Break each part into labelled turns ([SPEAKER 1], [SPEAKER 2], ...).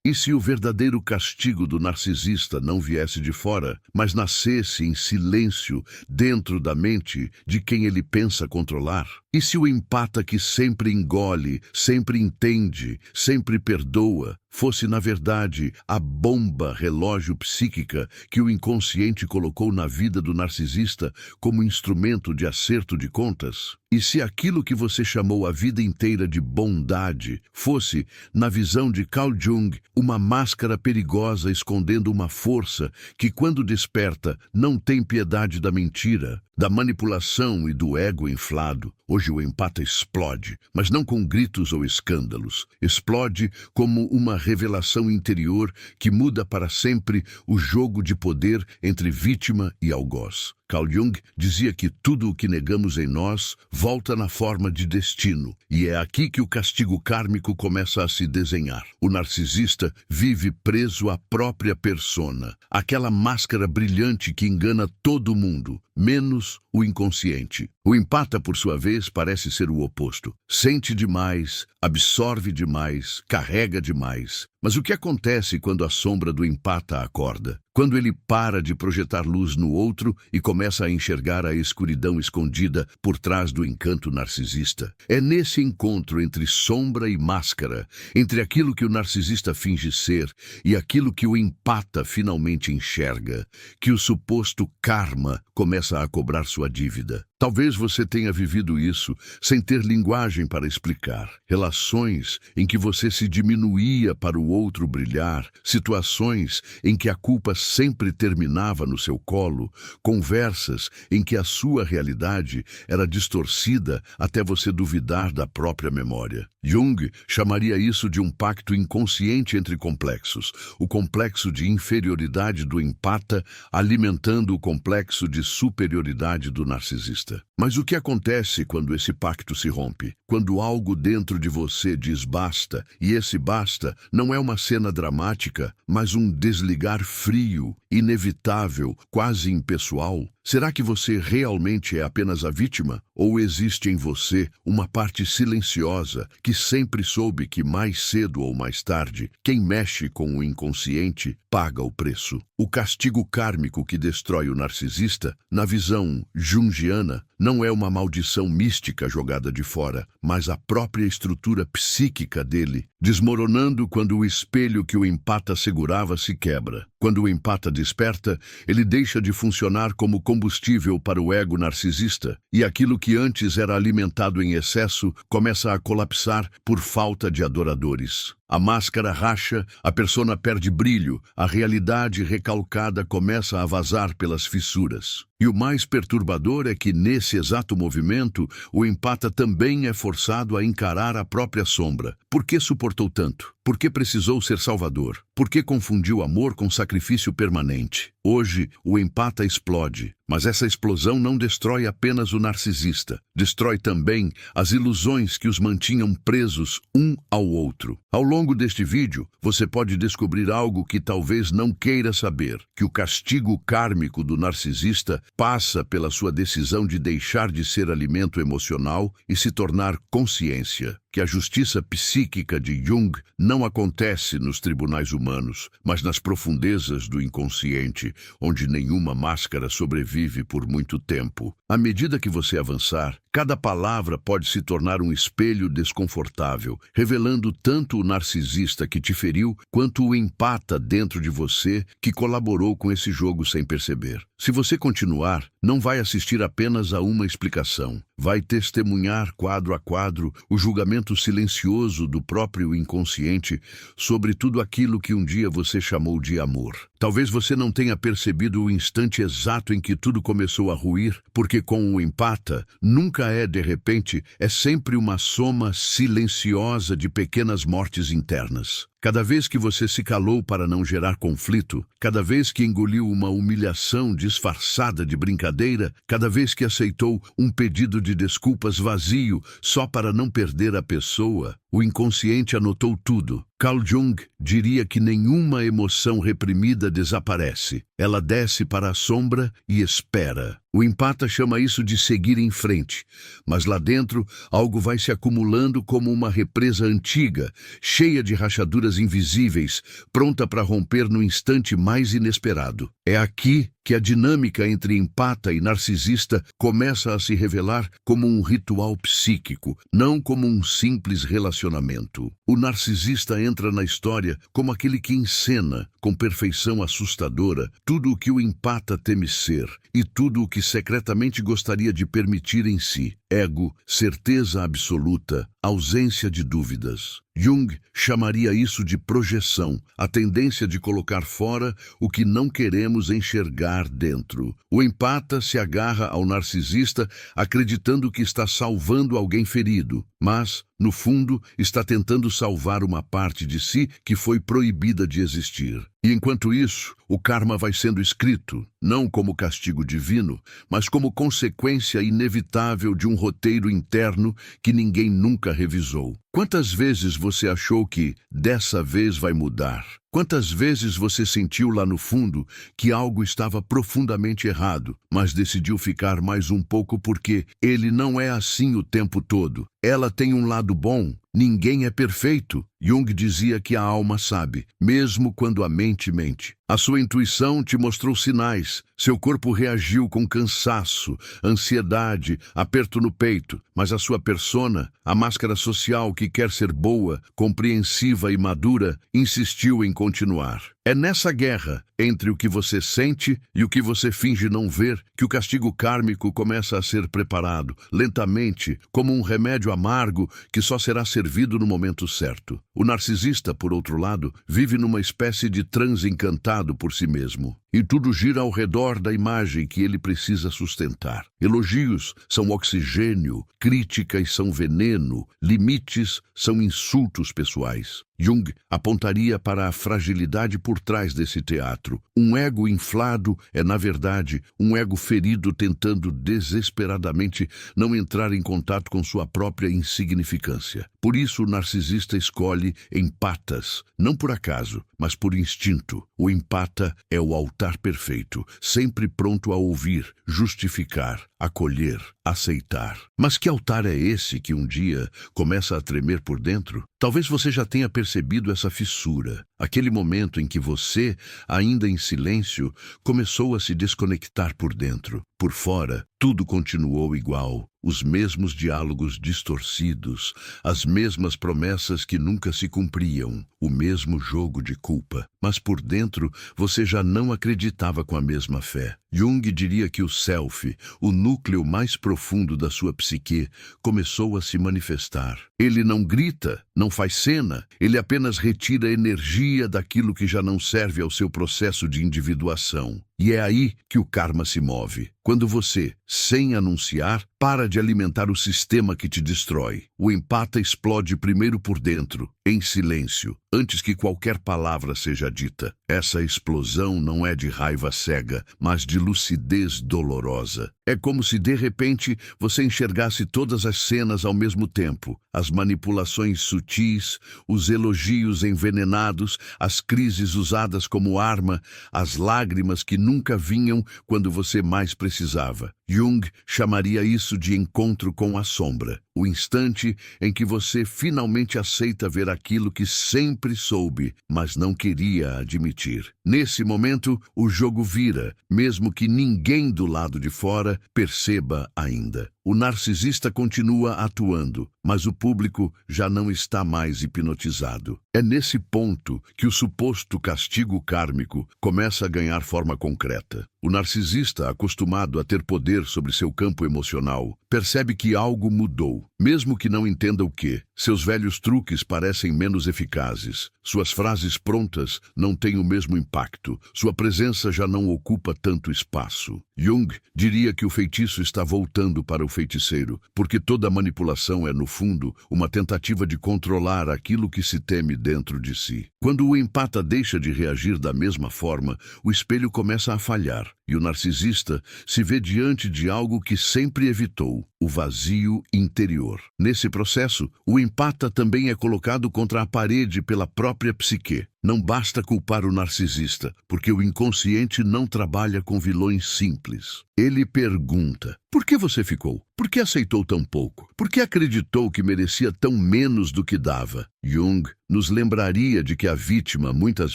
[SPEAKER 1] E se o verdadeiro castigo do narcisista não viesse de fora, mas nascesse em silêncio dentro da mente de quem ele pensa controlar? E se o empata que sempre engole, sempre entende, sempre perdoa, fosse, na verdade, a bomba relógio psíquica que o inconsciente colocou na vida do narcisista como instrumento de acerto de contas? E se aquilo que você chamou a vida inteira de bondade fosse, na visão de Carl Jung, uma máscara perigosa escondendo uma força que, quando desperta, não tem piedade da mentira, da manipulação e do ego inflado? Hoje o empata explode, mas não com gritos ou escândalos. Explode como uma revelação interior que muda para sempre o jogo de poder entre vítima e algoz. Carl Jung dizia que tudo o que negamos em nós volta na forma de destino, e é aqui que o castigo kármico começa a se desenhar. O narcisista vive preso à própria persona, aquela máscara brilhante que engana todo mundo, menos o inconsciente. O empata, por sua vez, parece ser o oposto. Sente demais, absorve demais, carrega demais. Mas o que acontece quando a sombra do empata acorda? Quando ele para de projetar luz no outro e começa a enxergar a escuridão escondida por trás do encanto narcisista? É nesse encontro entre sombra e máscara, entre aquilo que o narcisista finge ser e aquilo que o empata finalmente enxerga, que o suposto karma começa a cobrar sua dívida. Talvez você tenha vivido isso sem ter linguagem para explicar. Relações em que você se diminuía para o outro brilhar, situações em que a culpa sempre terminava no seu colo, conversas em que a sua realidade era distorcida até você duvidar da própria memória. Jung chamaria isso de um pacto inconsciente entre complexos, o complexo de inferioridade do empata alimentando o complexo de superioridade do narcisista. Mas o que acontece quando esse pacto se rompe? Quando algo dentro de você diz basta, e esse basta não é uma cena dramática, mas um desligar frio, inevitável, quase impessoal? Será que você realmente é apenas a vítima? Ou existe em você uma parte silenciosa que sempre soube que mais cedo ou mais tarde, quem mexe com o inconsciente paga o preço? O castigo kármico que destrói o narcisista, na visão jungiana, não é uma maldição mística jogada de fora, mas a própria estrutura psíquica dele, desmoronando quando o espelho que o empata segurava se quebra. Quando o empata desperta, ele deixa de funcionar como combustível para o ego narcisista, e aquilo que antes era alimentado em excesso começa a colapsar por falta de adoradores. A máscara racha, a persona perde brilho, a realidade recalcada começa a vazar pelas fissuras. E o mais perturbador é que, nesse exato movimento, o empata também é forçado a encarar a própria sombra. Por que suportou tanto? Por que precisou ser salvador? Por que confundiu amor com sacrifício permanente? Hoje, o empata explode, mas essa explosão não destrói apenas o narcisista. Destrói também as ilusões que os mantinham presos um ao outro. Ao longo deste vídeo, você pode descobrir algo que talvez não queira saber, que o castigo kármico do narcisista passa pela sua decisão de deixar de ser alimento emocional e se tornar consciência, que a justiça psíquica de Jung não acontece nos tribunais humanos, mas nas profundezas do inconsciente, onde nenhuma máscara sobrevive por muito tempo. À medida que você avançar, cada palavra pode se tornar um espelho desconfortável, revelando tanto o narcisista que te feriu, quanto o empata dentro de você que colaborou com esse jogo sem perceber. Se você continuar, não vai assistir apenas a uma explicação. Vai testemunhar quadro a quadro o julgamento silencioso do próprio inconsciente sobre tudo aquilo que um dia você chamou de amor. Talvez você não tenha percebido o instante exato em que tudo começou a ruir, porque com o empata, nunca é de repente, é sempre uma soma silenciosa de pequenas mortes internas. Cada vez que você se calou para não gerar conflito, cada vez que engoliu uma humilhação disfarçada de brincadeira, cada vez que aceitou um pedido de desculpas vazio só para não perder a pessoa, o inconsciente anotou tudo. Carl Jung diria que nenhuma emoção reprimida desaparece. Ela desce para a sombra e espera. O empata chama isso de seguir em frente, mas lá dentro algo vai se acumulando como uma represa antiga, cheia de rachaduras correntes invisíveis, pronta para romper no instante mais inesperado. É aqui que a dinâmica entre empata e narcisista começa a se revelar como um ritual psíquico, não como um simples relacionamento. O narcisista entra na história como aquele que encena, com perfeição assustadora, tudo o que o empata teme ser e tudo o que secretamente gostaria de permitir em si. Ego, certeza absoluta, ausência de dúvidas. Jung chamaria isso de projeção, a tendência de colocar fora o que não queremos enxergar dentro. O empata se agarra ao narcisista acreditando que está salvando alguém ferido, mas, no fundo, está tentando salvar uma parte de si que foi proibida de existir. E enquanto isso, o karma vai sendo escrito, não como castigo divino, mas como consequência inevitável de um roteiro interno que ninguém nunca revisou. Quantas vezes você achou que dessa vez vai mudar? Quantas vezes você sentiu lá no fundo que algo estava profundamente errado, mas decidiu ficar mais um pouco porque ele não é assim o tempo todo? Ela tem um lado bom. Ninguém é perfeito. Jung dizia que a alma sabe, mesmo quando a mente mente. A sua intuição te mostrou sinais. Seu corpo reagiu com cansaço, ansiedade, aperto no peito. Mas a sua persona, a máscara social que quer ser boa, compreensiva e madura, insistiu em continuar. É nessa guerra entre o que você sente e o que você finge não ver que o castigo kármico começa a ser preparado, lentamente, como um remédio amargo que só será servido no momento certo. O narcisista, por outro lado, vive numa espécie de transe encantado por si mesmo. E tudo gira ao redor da imagem que ele precisa sustentar. Elogios são oxigênio, críticas são veneno, limites são insultos pessoais. Jung apontaria para a fragilidade por trás desse teatro. Um ego inflado é, na verdade, um ego ferido tentando desesperadamente não entrar em contato com sua própria insignificância. Por isso o narcisista escolhe empatas, não por acaso, mas por instinto. O empata é o altar perfeito, sempre pronto a ouvir, justificar, acolher, aceitar. Mas que altar é esse que um dia começa a tremer por dentro? Talvez você já tenha percebido essa fissura, aquele momento em que você, ainda em silêncio, começou a se desconectar por dentro. Por fora, tudo continuou igual, os mesmos diálogos distorcidos, as mesmas promessas que nunca se cumpriam, o mesmo jogo de culpa. Mas por dentro, você já não acreditava com a mesma fé. Jung diria que o self, o núcleo mais profundo da sua psique, começou a se manifestar. Ele não grita, não faz cena, ele apenas retira energia daquilo que já não serve ao seu processo de individuação. E é aí que o karma se move. Quando você, sem anunciar, para de alimentar o sistema que te destrói. O empata explode primeiro por dentro, em silêncio, antes que qualquer palavra seja dita. Essa explosão não é de raiva cega, mas de lucidez dolorosa. É como se, de repente, você enxergasse todas as cenas ao mesmo tempo. As manipulações sutis, os elogios envenenados, as crises usadas como arma, as lágrimas que nunca vinham quando você mais precisava. Jung chamaria isso de encontro com a sombra, o instante em que você finalmente aceita ver aquilo que sempre soube, mas não queria admitir. Nesse momento, o jogo vira, mesmo que ninguém do lado de fora perceba ainda. O narcisista continua atuando, mas o público já não está mais hipnotizado. É nesse ponto que o suposto castigo kármico começa a ganhar forma concreta. O narcisista, acostumado a ter poder sobre seu campo emocional, percebe que algo mudou, mesmo que não entenda o que. Seus velhos truques parecem menos eficazes. Suas frases prontas não têm o mesmo impacto. Sua presença já não ocupa tanto espaço. Jung diria que o feitiço está voltando para o feiticeiro, porque toda manipulação é, no fundo, uma tentativa de controlar aquilo que se teme dentro de si. Quando o empata deixa de reagir da mesma forma, o espelho começa a falhar, e o narcisista se vê diante de algo que sempre evitou, o vazio interior. Nesse processo, o empata também é colocado contra a parede pela própria psique. Não basta culpar o narcisista, porque o inconsciente não trabalha com vilões simples. Ele pergunta: por que você ficou? Por que aceitou tão pouco? Por que acreditou que merecia tão menos do que dava? Jung nos lembraria de que a vítima, muitas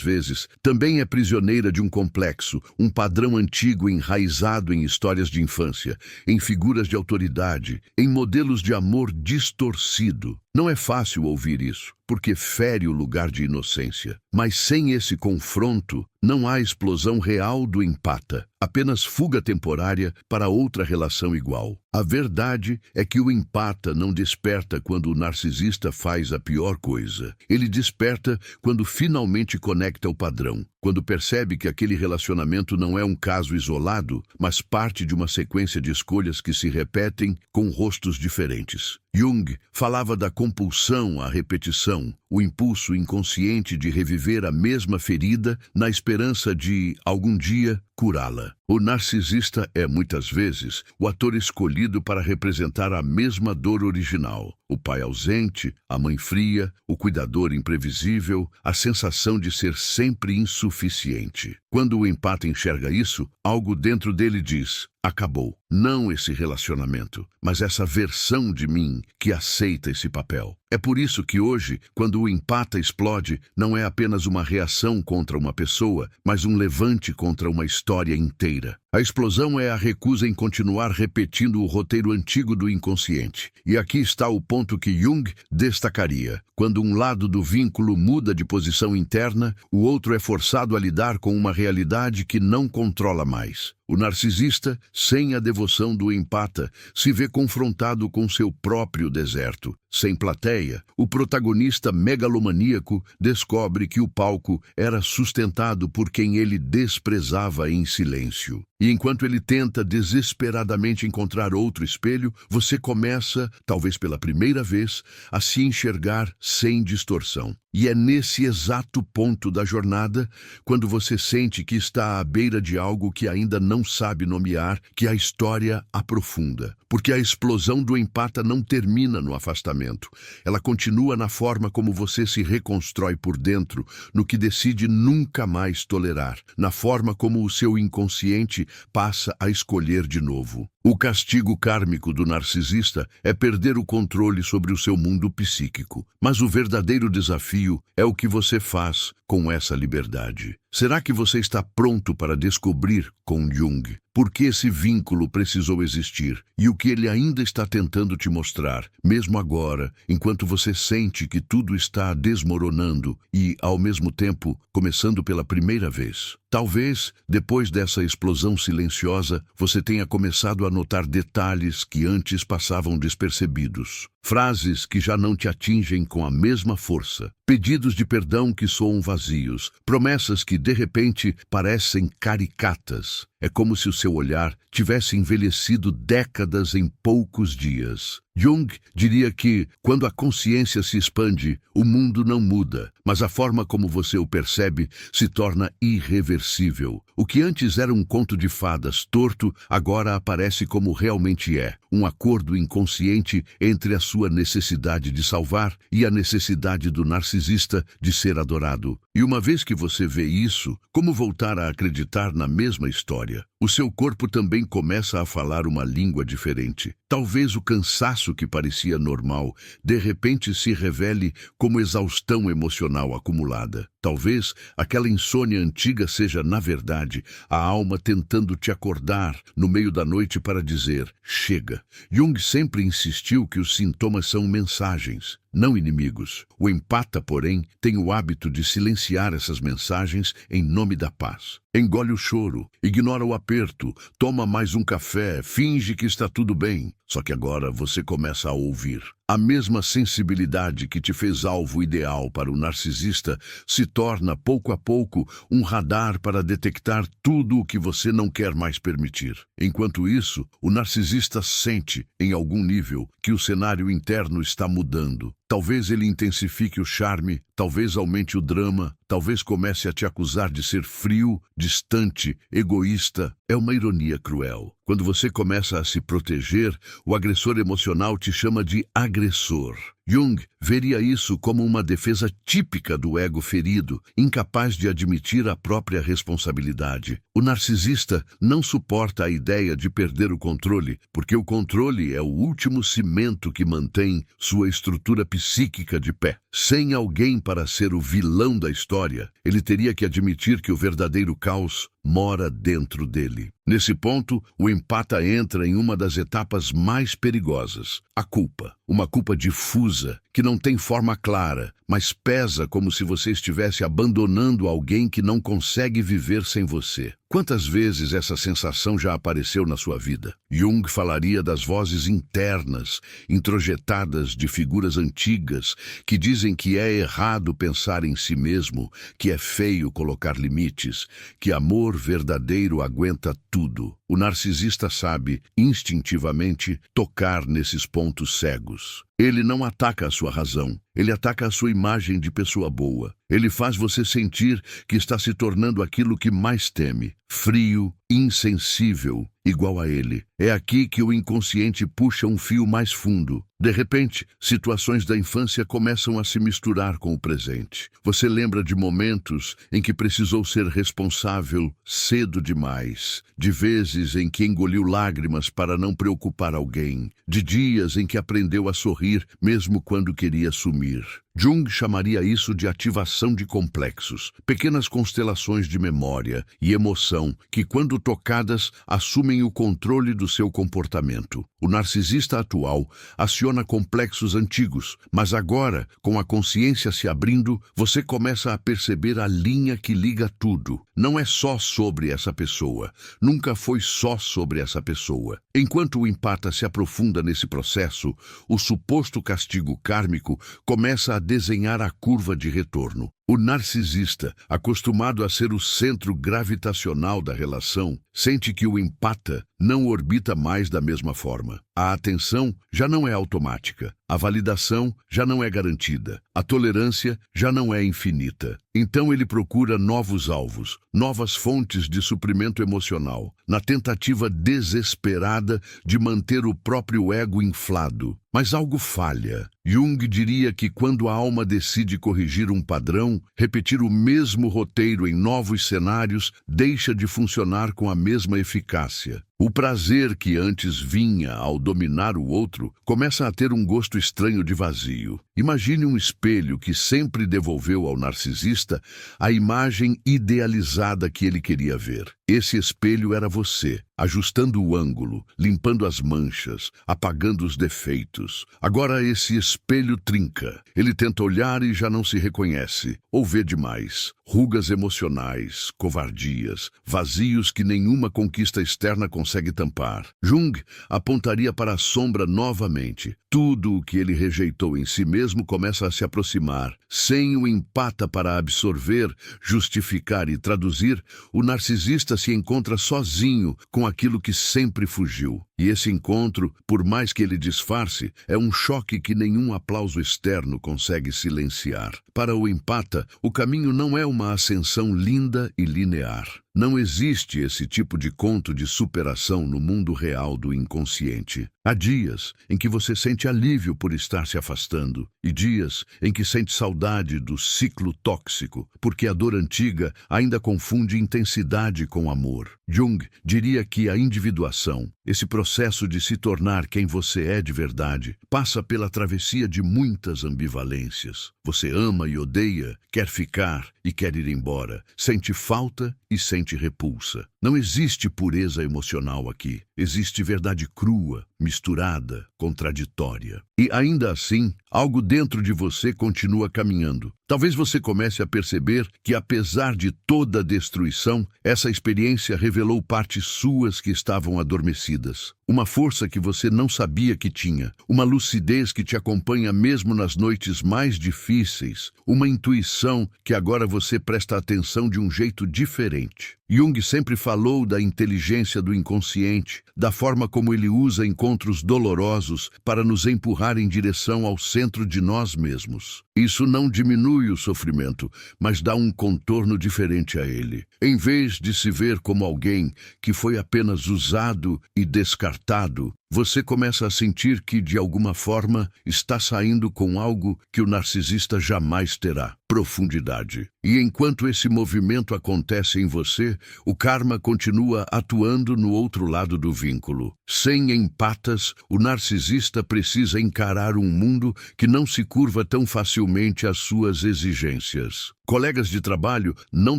[SPEAKER 1] vezes, também é prisioneira de um complexo, um padrão antigo enraizado em histórias de infância, em figuras de autoridade, em modelos de amor distorcido. Não é fácil ouvir isso, porque fere o lugar de inocência. Mas sem esse confronto, não há explosão real do empata, apenas fuga temporária para outra relação igual. A verdade é que o empata não desperta quando o narcisista faz a pior coisa. Ele desperta quando finalmente conecta o padrão, quando percebe que aquele relacionamento não é um caso isolado, mas parte de uma sequência de escolhas que se repetem com rostos diferentes. Jung falava da compulsão à repetição, o impulso inconsciente de reviver a mesma ferida na esperança de, algum dia, curá-la. O narcisista é, muitas vezes, o ator escolhido para representar a mesma dor original. O pai ausente, a mãe fria, o cuidador imprevisível, a sensação de ser sempre insuficiente. Quando o empata enxerga isso, algo dentro dele diz: acabou. Não esse relacionamento, mas essa versão de mim que aceita esse papel. É por isso que hoje, quando o empata explode, não é apenas uma reação contra uma pessoa, mas um levante contra uma história inteira. A explosão é a recusa em continuar repetindo o roteiro antigo do inconsciente. E aqui está o ponto que Jung destacaria. Quando um lado do vínculo muda de posição interna, o outro é forçado a lidar com uma realidade que não controla mais. O narcisista, sem a devoção do empata, se vê confrontado com seu próprio deserto. Sem plateia, o protagonista megalomaníaco descobre que o palco era sustentado por quem ele desprezava em silêncio. E enquanto ele tenta desesperadamente encontrar outro espelho, você começa, talvez pela primeira vez, a se enxergar sem distorção. E é nesse exato ponto da jornada, quando você sente que está à beira de algo que ainda não sabe nomear, que a história aprofunda. Porque a explosão do empata não termina no afastamento. Ela continua na forma como você se reconstrói por dentro, no que decide nunca mais tolerar, na forma como o seu inconsciente passa a escolher de novo. O castigo kármico do narcisista é perder o controle sobre o seu mundo psíquico. Mas o verdadeiro desafio é o que você faz com essa liberdade. Será que você está pronto para descobrir, com Jung, por que esse vínculo precisou existir e o que ele ainda está tentando te mostrar, mesmo agora, enquanto você sente que tudo está desmoronando e, ao mesmo tempo, começando pela primeira vez? Talvez, depois dessa explosão silenciosa, você tenha começado a notar detalhes que antes passavam despercebidos. Frases que já não te atingem com a mesma força. Pedidos de perdão que soam vazios. Promessas que, de repente, parecem caricatas. É como se o seu olhar tivesse envelhecido décadas em poucos dias. Jung diria que, quando a consciência se expande, o mundo não muda, mas a forma como você o percebe se torna irreversível. O que antes era um conto de fadas torto, agora aparece como realmente é, um acordo inconsciente entre a sua necessidade de salvar e a necessidade do narcisista de ser adorado. E uma vez que você vê isso, como voltar a acreditar na mesma história? O seu corpo também começa a falar uma língua diferente. Talvez o cansaço que parecia normal, de repente se revele como exaustão emocional acumulada. Talvez aquela insônia antiga seja, na verdade, a alma tentando te acordar no meio da noite para dizer: chega. Jung sempre insistiu que os sintomas são mensagens, não inimigos. O empata, porém, tem o hábito de silenciar essas mensagens em nome da paz. Engole o choro, ignora o aperto, toma mais um café, finge que está tudo bem. Só que agora você começa a ouvir. A mesma sensibilidade que te fez alvo ideal para o narcisista se torna, pouco a pouco, um radar para detectar tudo o que você não quer mais permitir. Enquanto isso, o narcisista sente, em algum nível, que o cenário interno está mudando. Talvez ele intensifique o charme, talvez aumente o drama, talvez comece a te acusar de ser frio, distante, egoísta. É uma ironia cruel. Quando você começa a se proteger, o agressor emocional te chama de agressor. Jung veria isso como uma defesa típica do ego ferido, incapaz de admitir a própria responsabilidade. O narcisista não suporta a ideia de perder o controle, porque o controle é o último cimento que mantém sua estrutura psíquica de pé. Sem alguém para ser o vilão da história, ele teria que admitir que o verdadeiro caos mora dentro dele. Nesse ponto, o empata entra em uma das etapas mais perigosas, a culpa. Uma culpa difusa, que não tem forma clara, mas pesa como se você estivesse abandonando alguém que não consegue viver sem você. Quantas vezes essa sensação já apareceu na sua vida? Jung falaria das vozes internas, introjetadas de figuras antigas, que dizem que é errado pensar em si mesmo, que é feio colocar limites, que amor verdadeiro aguenta tudo. O narcisista sabe, instintivamente, tocar nesses pontos cegos. Ele não ataca a sua razão, ele ataca a sua imagem de pessoa boa. Ele faz você sentir que está se tornando aquilo que mais teme, frio, insensível, igual a ele. É aqui que o inconsciente puxa um fio mais fundo. De repente, situações da infância começam a se misturar com o presente. Você lembra de momentos em que precisou ser responsável cedo demais, de vezes em que engoliu lágrimas para não preocupar alguém, de dias em que aprendeu a sorrir mesmo quando queria sumir. Jung chamaria isso de ativação de complexos, pequenas constelações de memória e emoção que, quando tocadas, assumem o controle do seu comportamento. O narcisista atual aciona complexos antigos, mas agora, com a consciência se abrindo, você começa a perceber a linha que liga tudo. Não é só sobre essa pessoa, nunca foi só sobre essa pessoa. Enquanto o empata se aprofunda nesse processo, o suposto castigo kármico começa a desenhar a curva de retorno. O narcisista, acostumado a ser o centro gravitacional da relação, sente que o empata não orbita mais da mesma forma. A atenção já não é automática, a validação já não é garantida, a tolerância já não é infinita. Então ele procura novos alvos, novas fontes de suprimento emocional, na tentativa desesperada de manter o próprio ego inflado. Mas algo falha. Jung diria que quando a alma decide corrigir um padrão, repetir o mesmo roteiro em novos cenários deixa de funcionar com a mesma eficácia. O prazer que antes vinha ao dominar o outro começa a ter um gosto estranho de vazio. Imagine um espelho que sempre devolveu ao narcisista a imagem idealizada que ele queria ver. Esse espelho era você, ajustando o ângulo, limpando as manchas, apagando os defeitos. Agora esse espelho trinca. Ele tenta olhar e já não se reconhece, ou vê demais. Rugas emocionais, covardias, vazios que nenhuma conquista externa consegue tampar. Jung apontaria para a sombra novamente. Tudo o que ele rejeitou em si mesmo começa a se aproximar. Sem o empata para absorver, justificar e traduzir, o narcisista se encontra sozinho com aquilo que sempre fugiu. E esse encontro, por mais que ele disfarce, é um choque que nenhum aplauso externo consegue silenciar. Para o empata, o caminho não é uma ascensão linda e linear. Não existe esse tipo de conto de superação no mundo real do inconsciente. Há dias em que você sente alívio por estar se afastando, e dias em que sente saudade do ciclo tóxico, porque a dor antiga ainda confunde intensidade com amor. Jung diria que a individuação, esse processo de se tornar quem você é de verdade, passa pela travessia de muitas ambivalências. Você ama e odeia, quer ficar e quer ir embora, sente falta e sente repulsa. Não existe pureza emocional aqui. Existe verdade crua, misturada, contraditória. E ainda assim, algo dentro de você continua caminhando. Talvez você comece a perceber que, apesar de toda a destruição, essa experiência revelou partes suas que estavam adormecidas. Uma força que você não sabia que tinha, uma lucidez que te acompanha mesmo nas noites mais difíceis, uma intuição que agora você presta atenção de um jeito diferente. Jung sempre falou da inteligência do inconsciente, da forma como ele usa encontros dolorosos para nos empurrar em direção ao centro de nós mesmos. Isso não diminui o sofrimento, mas dá um contorno diferente a ele. Em vez de se ver como alguém que foi apenas usado e descartado, você começa a sentir que, de alguma forma, está saindo com algo que o narcisista jamais terá: profundidade. E enquanto esse movimento acontece em você, o karma continua atuando no outro lado do vínculo. Sem empatas, o narcisista precisa encarar um mundo que não se curva tão facilmente às suas exigências. Colegas de trabalho não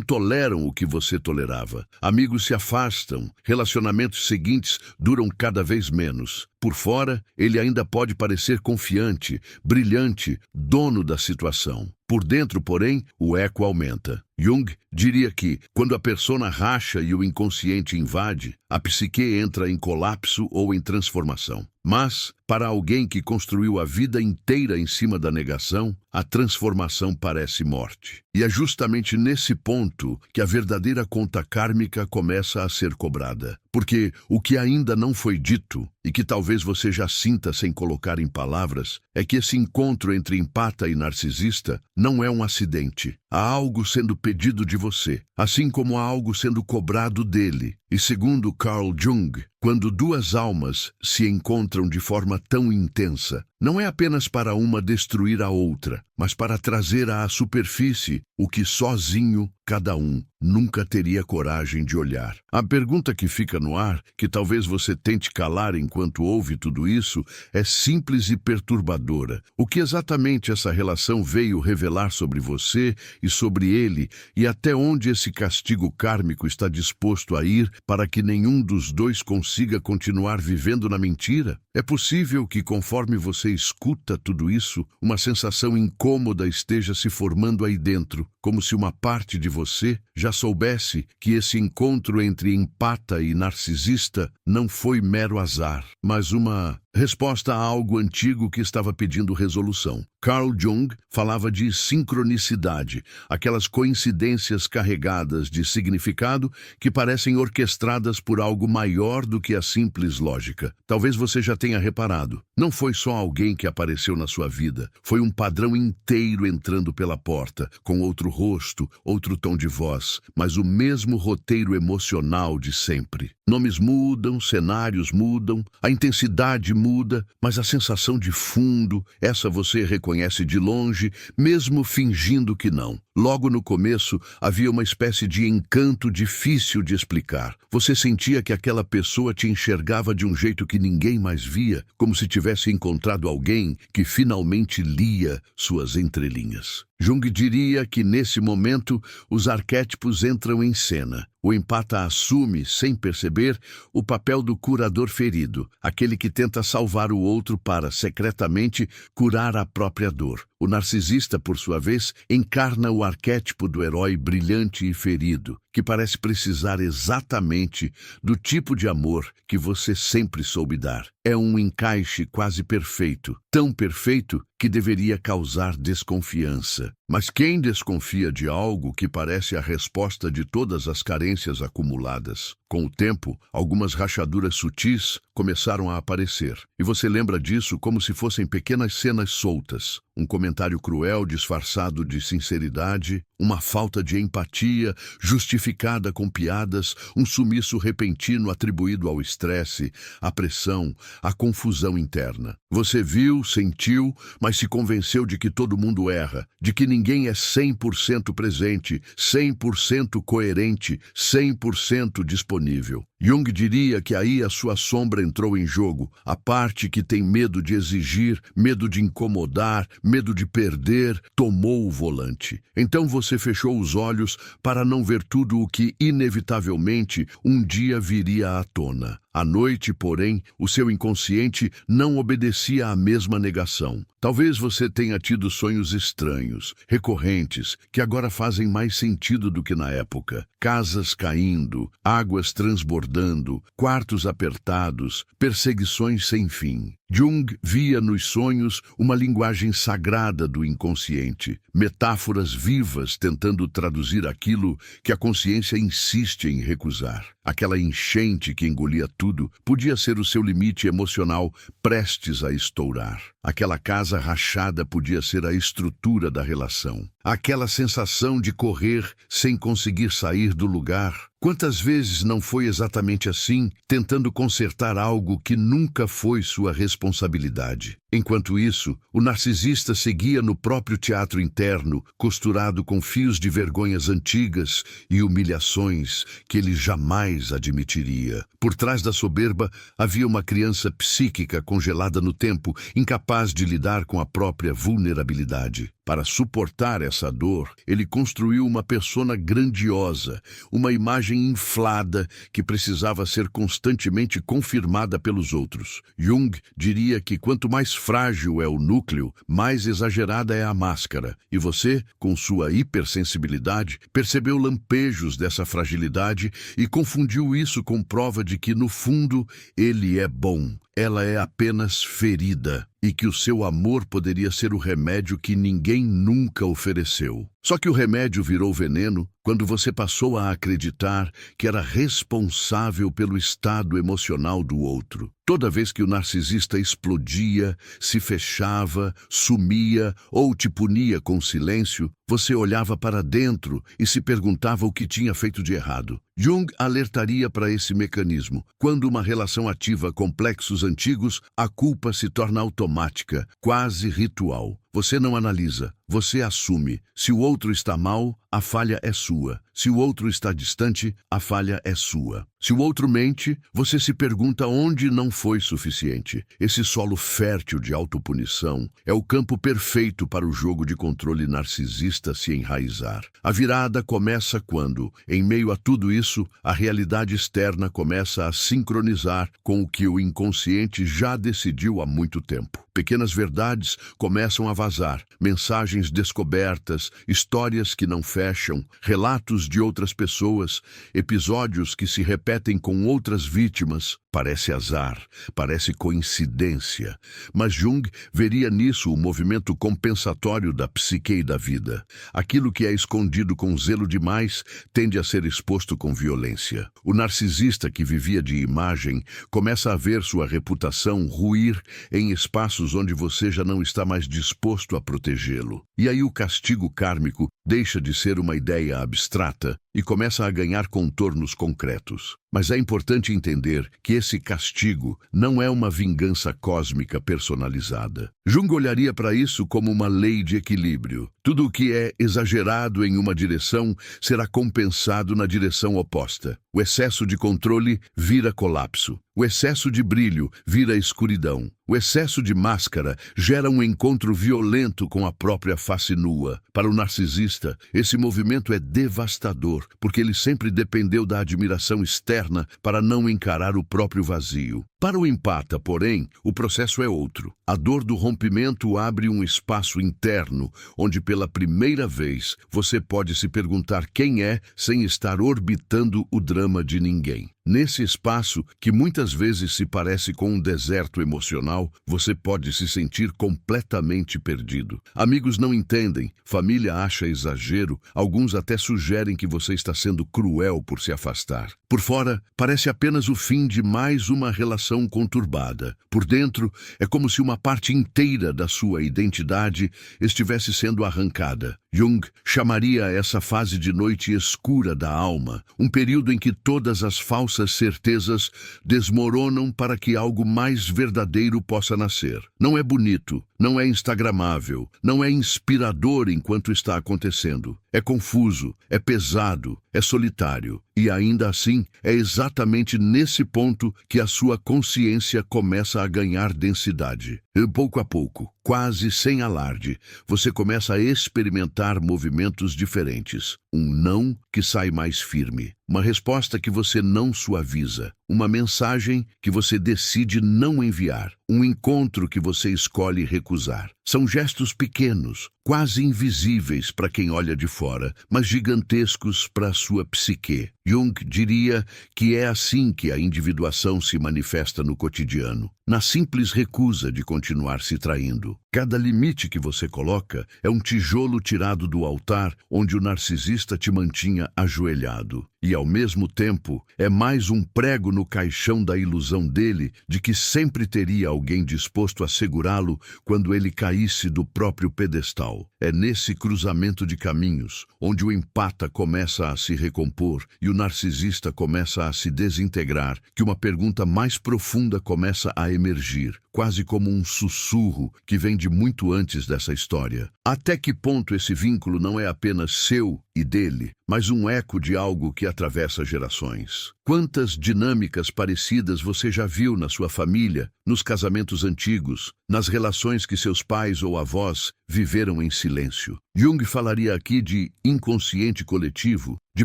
[SPEAKER 1] toleram o que você tolerava. Amigos se afastam. Relacionamentos seguintes duram cada vez menos. Por fora, ele ainda pode parecer confiante, brilhante, dono da situação. Por dentro, porém, o eco aumenta. Jung diria que, quando a persona racha e o inconsciente invade, a psique entra em colapso ou em transformação. Mas, para alguém que construiu a vida inteira em cima da negação, a transformação parece morte. E é justamente nesse ponto que a verdadeira conta kármica começa a ser cobrada. Porque o que ainda não foi dito, e que talvez você já sinta sem colocar em palavras, é que esse encontro entre empata e narcisista não é um acidente. Há algo sendo pedido de você, assim como há algo sendo cobrado dele. E segundo Carl Jung, quando duas almas se encontram de forma tão intensa, não é apenas para uma destruir a outra, mas para trazer à superfície o que sozinho cada um nunca teria coragem de olhar. A pergunta que fica no ar, que talvez você tente calar enquanto ouve tudo isso, é simples e perturbadora. O que exatamente essa relação veio revelar sobre você e sobre ele, e até onde esse castigo kármico está disposto a ir para que nenhum dos dois consiga continuar vivendo na mentira? É possível que, conforme você escuta tudo isso, uma sensação incômoda esteja se formando aí dentro, como se uma parte de você já soubesse que esse encontro entre empata e narcisista não foi mero azar, mas uma resposta a algo antigo que estava pedindo resolução. Carl Jung falava de sincronicidade, aquelas coincidências carregadas de significado que parecem orquestradas por algo maior do que a simples lógica. Talvez você já tenha reparado. Não foi só alguém que apareceu na sua vida, foi um padrão inteiro entrando pela porta, com outro rosto, outro tom de voz, mas o mesmo roteiro emocional de sempre. Nomes mudam, cenários mudam, a intensidade muda, mas a sensação de fundo, essa você reconhece de longe, mesmo fingindo que não. Logo no começo, havia uma espécie de encanto difícil de explicar. Você sentia que aquela pessoa te enxergava de um jeito que ninguém mais via, como se tivesse encontrado alguém que finalmente lia suas entrelinhas. Jung diria que, nesse momento, os arquétipos entram em cena. O empata assume, sem perceber, o papel do curador ferido, aquele que tenta salvar o outro para, secretamente, curar a própria dor. O narcisista, por sua vez, encarna o arquétipo do herói brilhante e ferido, que parece precisar exatamente do tipo de amor que você sempre soube dar. É um encaixe quase perfeito, tão perfeito que deveria causar desconfiança. Mas quem desconfia de algo que parece a resposta de todas as carências acumuladas? Com o tempo, algumas rachaduras sutis começaram a aparecer, e você lembra disso como se fossem pequenas cenas soltas. Um comentário cruel disfarçado de sinceridade, uma falta de empatia justificada com piadas, um sumiço repentino atribuído ao estresse, à pressão, à confusão interna. Você viu, sentiu, mas se convenceu de que todo mundo erra, de que ninguém é 100% presente, 100% coerente, 100% disponível. Jung diria que aí a sua sombra entrou em jogo, a parte que tem medo de exigir, medo de incomodar, medo de perder, tomou o volante. Então você fechou os olhos para não ver tudo o que, inevitavelmente, um dia viria à tona. À noite, porém, o seu inconsciente não obedecia à mesma negação. Talvez você tenha tido sonhos estranhos, recorrentes, que agora fazem mais sentido do que na época. Casas caindo, águas transbordando, quartos apertados, perseguições sem fim. Jung via nos sonhos uma linguagem sagrada do inconsciente, metáforas vivas tentando traduzir aquilo que a consciência insiste em recusar. Aquela enchente que engolia tudo podia ser o seu limite emocional prestes a estourar. Aquela casa rachada podia ser a estrutura da relação. Aquela sensação de correr sem conseguir sair do lugar. Quantas vezes não foi exatamente assim, tentando consertar algo que nunca foi sua responsabilidade? Enquanto isso, o narcisista seguia no próprio teatro interno, costurado com fios de vergonhas antigas e humilhações que ele jamais admitiria. Por trás da soberba havia uma criança psíquica congelada no tempo, incapaz de lidar com a própria vulnerabilidade. Para suportar essa dor, ele construiu uma persona grandiosa, uma imagem inflada que precisava ser constantemente confirmada pelos outros. Jung diria que quanto mais frágil é o núcleo, mais exagerada é a máscara. E você, com sua hipersensibilidade, percebeu lampejos dessa fragilidade e confundiu isso com prova de que, no fundo, ele é bom. Ela é apenas ferida e que o seu amor poderia ser o remédio que ninguém nunca ofereceu. Só que o remédio virou veneno quando você passou a acreditar que era responsável pelo estado emocional do outro. Toda vez que o narcisista explodia, se fechava, sumia ou te punia com silêncio, você olhava para dentro e se perguntava o que tinha feito de errado. Jung alertaria para esse mecanismo. Quando uma relação ativa complexos antigos, a culpa se torna automática, quase ritual. Você não analisa, você assume. Se o outro está mal, a falha é sua. Se o outro está distante, a falha é sua. Se o outro mente, você se pergunta onde não foi suficiente. Esse solo fértil de autopunição é o campo perfeito para o jogo de controle narcisista se enraizar. A virada começa quando, em meio a tudo isso, a realidade externa começa a sincronizar com o que o inconsciente já decidiu há muito tempo. Pequenas verdades começam a vazar, mensagens descobertas, histórias que não fecham, relatos de outras pessoas, episódios que se repetem com outras vítimas. Parece azar, parece coincidência, mas Jung veria nisso o movimento compensatório da psique e da vida. Aquilo que é escondido com zelo demais tende a ser exposto com violência. O narcisista que vivia de imagem começa a ver sua reputação ruir em espaços onde você já não está mais disposto a protegê-lo. E aí o castigo kármico deixa de ser uma ideia abstrata e começa a ganhar contornos concretos. Mas é importante entender que esse castigo não é uma vingança cósmica personalizada. Jung olharia para isso como uma lei de equilíbrio. Tudo o que é exagerado em uma direção será compensado na direção oposta. O excesso de controle vira colapso. O excesso de brilho vira escuridão. O excesso de máscara gera um encontro violento com a própria face nua. Para o narcisista, esse movimento é devastador, porque ele sempre dependeu da admiração externa para não encarar o próprio vazio. Para o empata, porém, o processo é outro. A dor do rompimento abre um espaço interno, onde pela primeira vez você pode se perguntar quem é sem estar orbitando o drama de ninguém. Nesse espaço, que muitas vezes se parece com um deserto emocional, você pode se sentir completamente perdido. Amigos não entendem, família acha exagero, alguns até sugerem que você está sendo cruel por se afastar. Por fora, parece apenas o fim de mais uma relação conturbada. Por dentro, é como se uma parte inteira da sua identidade estivesse sendo arrancada. Jung chamaria essa fase de noite escura da alma, um período em que todas as falsas certezas desmoronam para que algo mais verdadeiro possa nascer. Não é bonito, não é instagramável, não é inspirador enquanto está acontecendo. É confuso, é pesado, é solitário. E ainda assim, é exatamente nesse ponto que a sua consciência começa a ganhar densidade. E pouco a pouco, quase sem alarde, você começa a experimentar movimentos diferentes. Um não que sai mais firme, uma resposta que você não suaviza, uma mensagem que você decide não enviar, um encontro que você escolhe recusar. São gestos pequenos, quase invisíveis para quem olha de fora, mas gigantescos para a sua psique. Jung diria que é assim que a individuação se manifesta no cotidiano, na simples recusa de continuar se traindo. Cada limite que você coloca é um tijolo tirado do altar onde o narcisista te mantinha ajoelhado. E, ao mesmo tempo, é mais um prego no caixão da ilusão dele de que sempre teria alguém disposto a segurá-lo quando ele caísse do próprio pedestal. É nesse cruzamento de caminhos, onde o empata começa a se recompor e o narcisista começa a se desintegrar, que uma pergunta mais profunda começa a emergir, quase como um sussurro que vem de muito antes dessa história. Até que ponto esse vínculo não é apenas seu e dele, mas um eco de algo que atravessa gerações? Quantas dinâmicas parecidas você já viu na sua família, nos casamentos antigos, nas relações que seus pais ou avós viveram em silêncio? Jung falaria aqui de inconsciente coletivo, de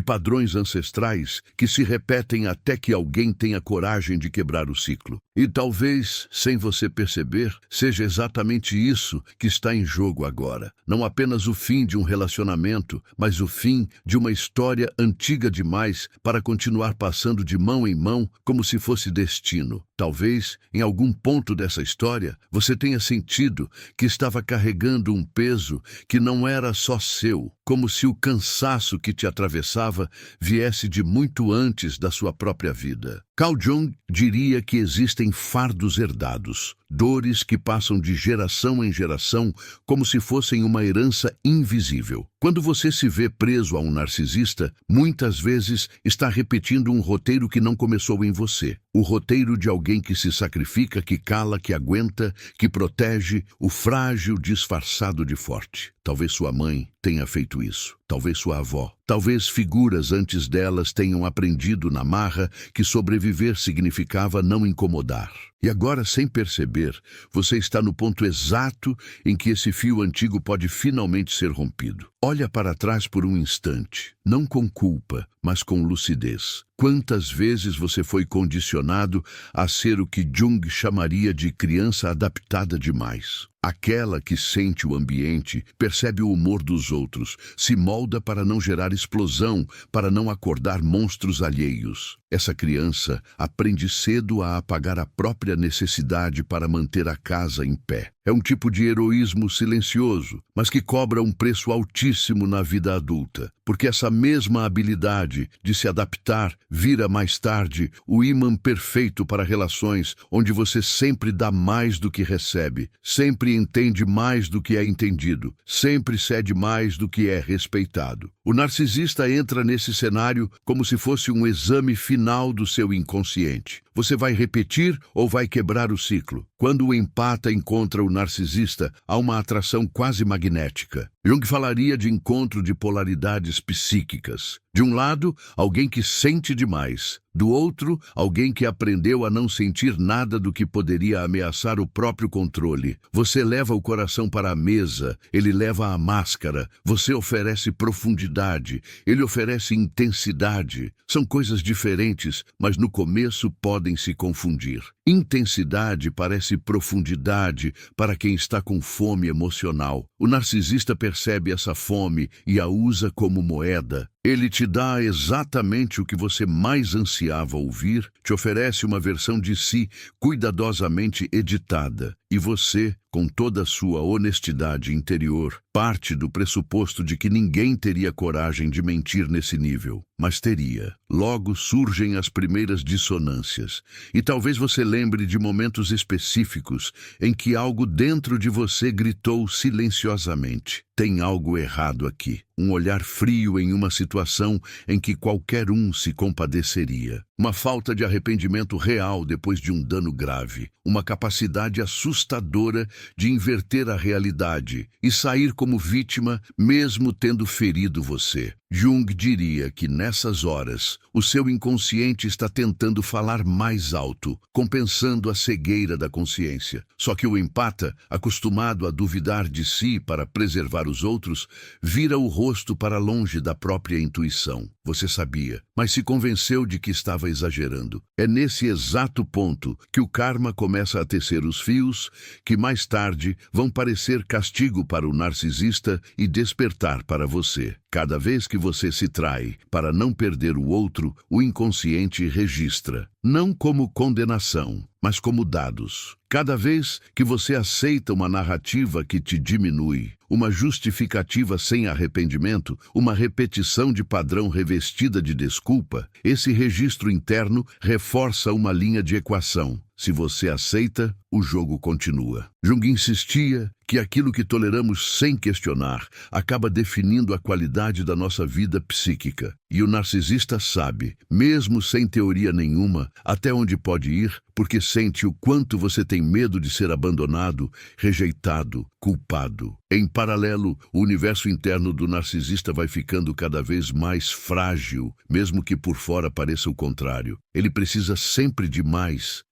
[SPEAKER 1] padrões ancestrais que se repetem até que alguém tenha coragem de quebrar o ciclo. E talvez, sem você perceber, seja exatamente isso que está em jogo agora. Não apenas o fim de um relacionamento, mas o fim de uma história antiga demais para continuar passando de mão em mão como se fosse destino. Talvez, em algum ponto dessa história, você tenha sentido que estava carregando um peso que não era só seu, como se o cansaço que te atravessava viesse de muito antes da sua própria vida. Carl Jung diria que existem fardos herdados, dores que passam de geração em geração como se fossem uma herança invisível. Quando você se vê preso a um narcisista, muitas vezes está repetindo um roteiro que não começou em você. O roteiro de alguém que se sacrifica, que cala, que aguenta, que protege, o frágil disfarçado de forte. Talvez sua mãe tenha feito isso, talvez sua avó, talvez figuras antes delas tenham aprendido na marra que sobreviver significava não incomodar. E agora, sem perceber, você está no ponto exato em que esse fio antigo pode finalmente ser rompido. Olha para trás por um instante, não com culpa, mas com lucidez. Quantas vezes você foi condicionado a ser o que Jung chamaria de criança adaptada demais? Aquela que sente o ambiente, percebe o humor dos outros, se molda para não gerar explosão, para não acordar monstros alheios. Essa criança aprende cedo a apagar a própria necessidade para manter a casa em pé. É um tipo de heroísmo silencioso, mas que cobra um preço altíssimo na vida adulta, porque essa mesma habilidade de se adaptar vira mais tarde o ímã perfeito para relações onde você sempre dá mais do que recebe, sempre entende mais do que é entendido, sempre cede mais do que é respeitado. O narcisista entra nesse cenário como se fosse um exame final do seu inconsciente. Você vai repetir ou vai quebrar o ciclo? Quando o empata encontra o narcisista, há uma atração quase magnética. Jung falaria de encontro de polaridades psíquicas. De um lado, alguém que sente demais. Do outro, alguém que aprendeu a não sentir nada do que poderia ameaçar o próprio controle. Você leva o coração para a mesa, ele leva a máscara. Você oferece profundidade, ele oferece intensidade. São coisas diferentes, mas no começo podem se confundir. Intensidade parece profundidade para quem está com fome emocional. O narcisista percebe essa fome e a usa como moeda. Ele te dá exatamente o que você mais ansiava ouvir, te oferece uma versão de si cuidadosamente editada. E você, com toda a sua honestidade interior, parte do pressuposto de que ninguém teria coragem de mentir nesse nível, mas teria. Logo surgem as primeiras dissonâncias, e talvez você lembre de momentos específicos em que algo dentro de você gritou silenciosamente: tem algo errado aqui. Um olhar frio em uma situação em que qualquer um se compadeceria. uma falta de arrependimento real depois de um dano grave, uma capacidade assustadora de inverter a realidade e sair como vítima mesmo tendo ferido você. Jung diria que nessas horas, o seu inconsciente está tentando falar mais alto, compensando a cegueira da consciência. Só que o empata, acostumado a duvidar de si para preservar os outros, vira o rosto para longe da própria intuição. Você sabia, mas se convenceu de que estava exagerando. É nesse exato ponto que o karma começa a tecer os fios que mais tarde vão parecer castigo para o narcisista e despertar para você. Cada vez que você se trai para não perder o outro, o inconsciente registra, não como condenação, mas como dados. Cada vez que você aceita uma narrativa que te diminui, uma justificativa sem arrependimento, uma repetição de padrão revestida de desculpa, esse registro interno reforça uma linha de equação. Se você aceita, o jogo continua. Jung insistia que aquilo que toleramos sem questionar acaba definindo a qualidade da nossa vida psíquica. E o narcisista sabe, mesmo sem teoria nenhuma, até onde pode ir, porque sente o quanto você tem medo de ser abandonado, rejeitado, culpado. Em paralelo, o universo interno do narcisista vai ficando cada vez mais frágil, mesmo que por fora pareça o contrário. Ele precisa sempre de mais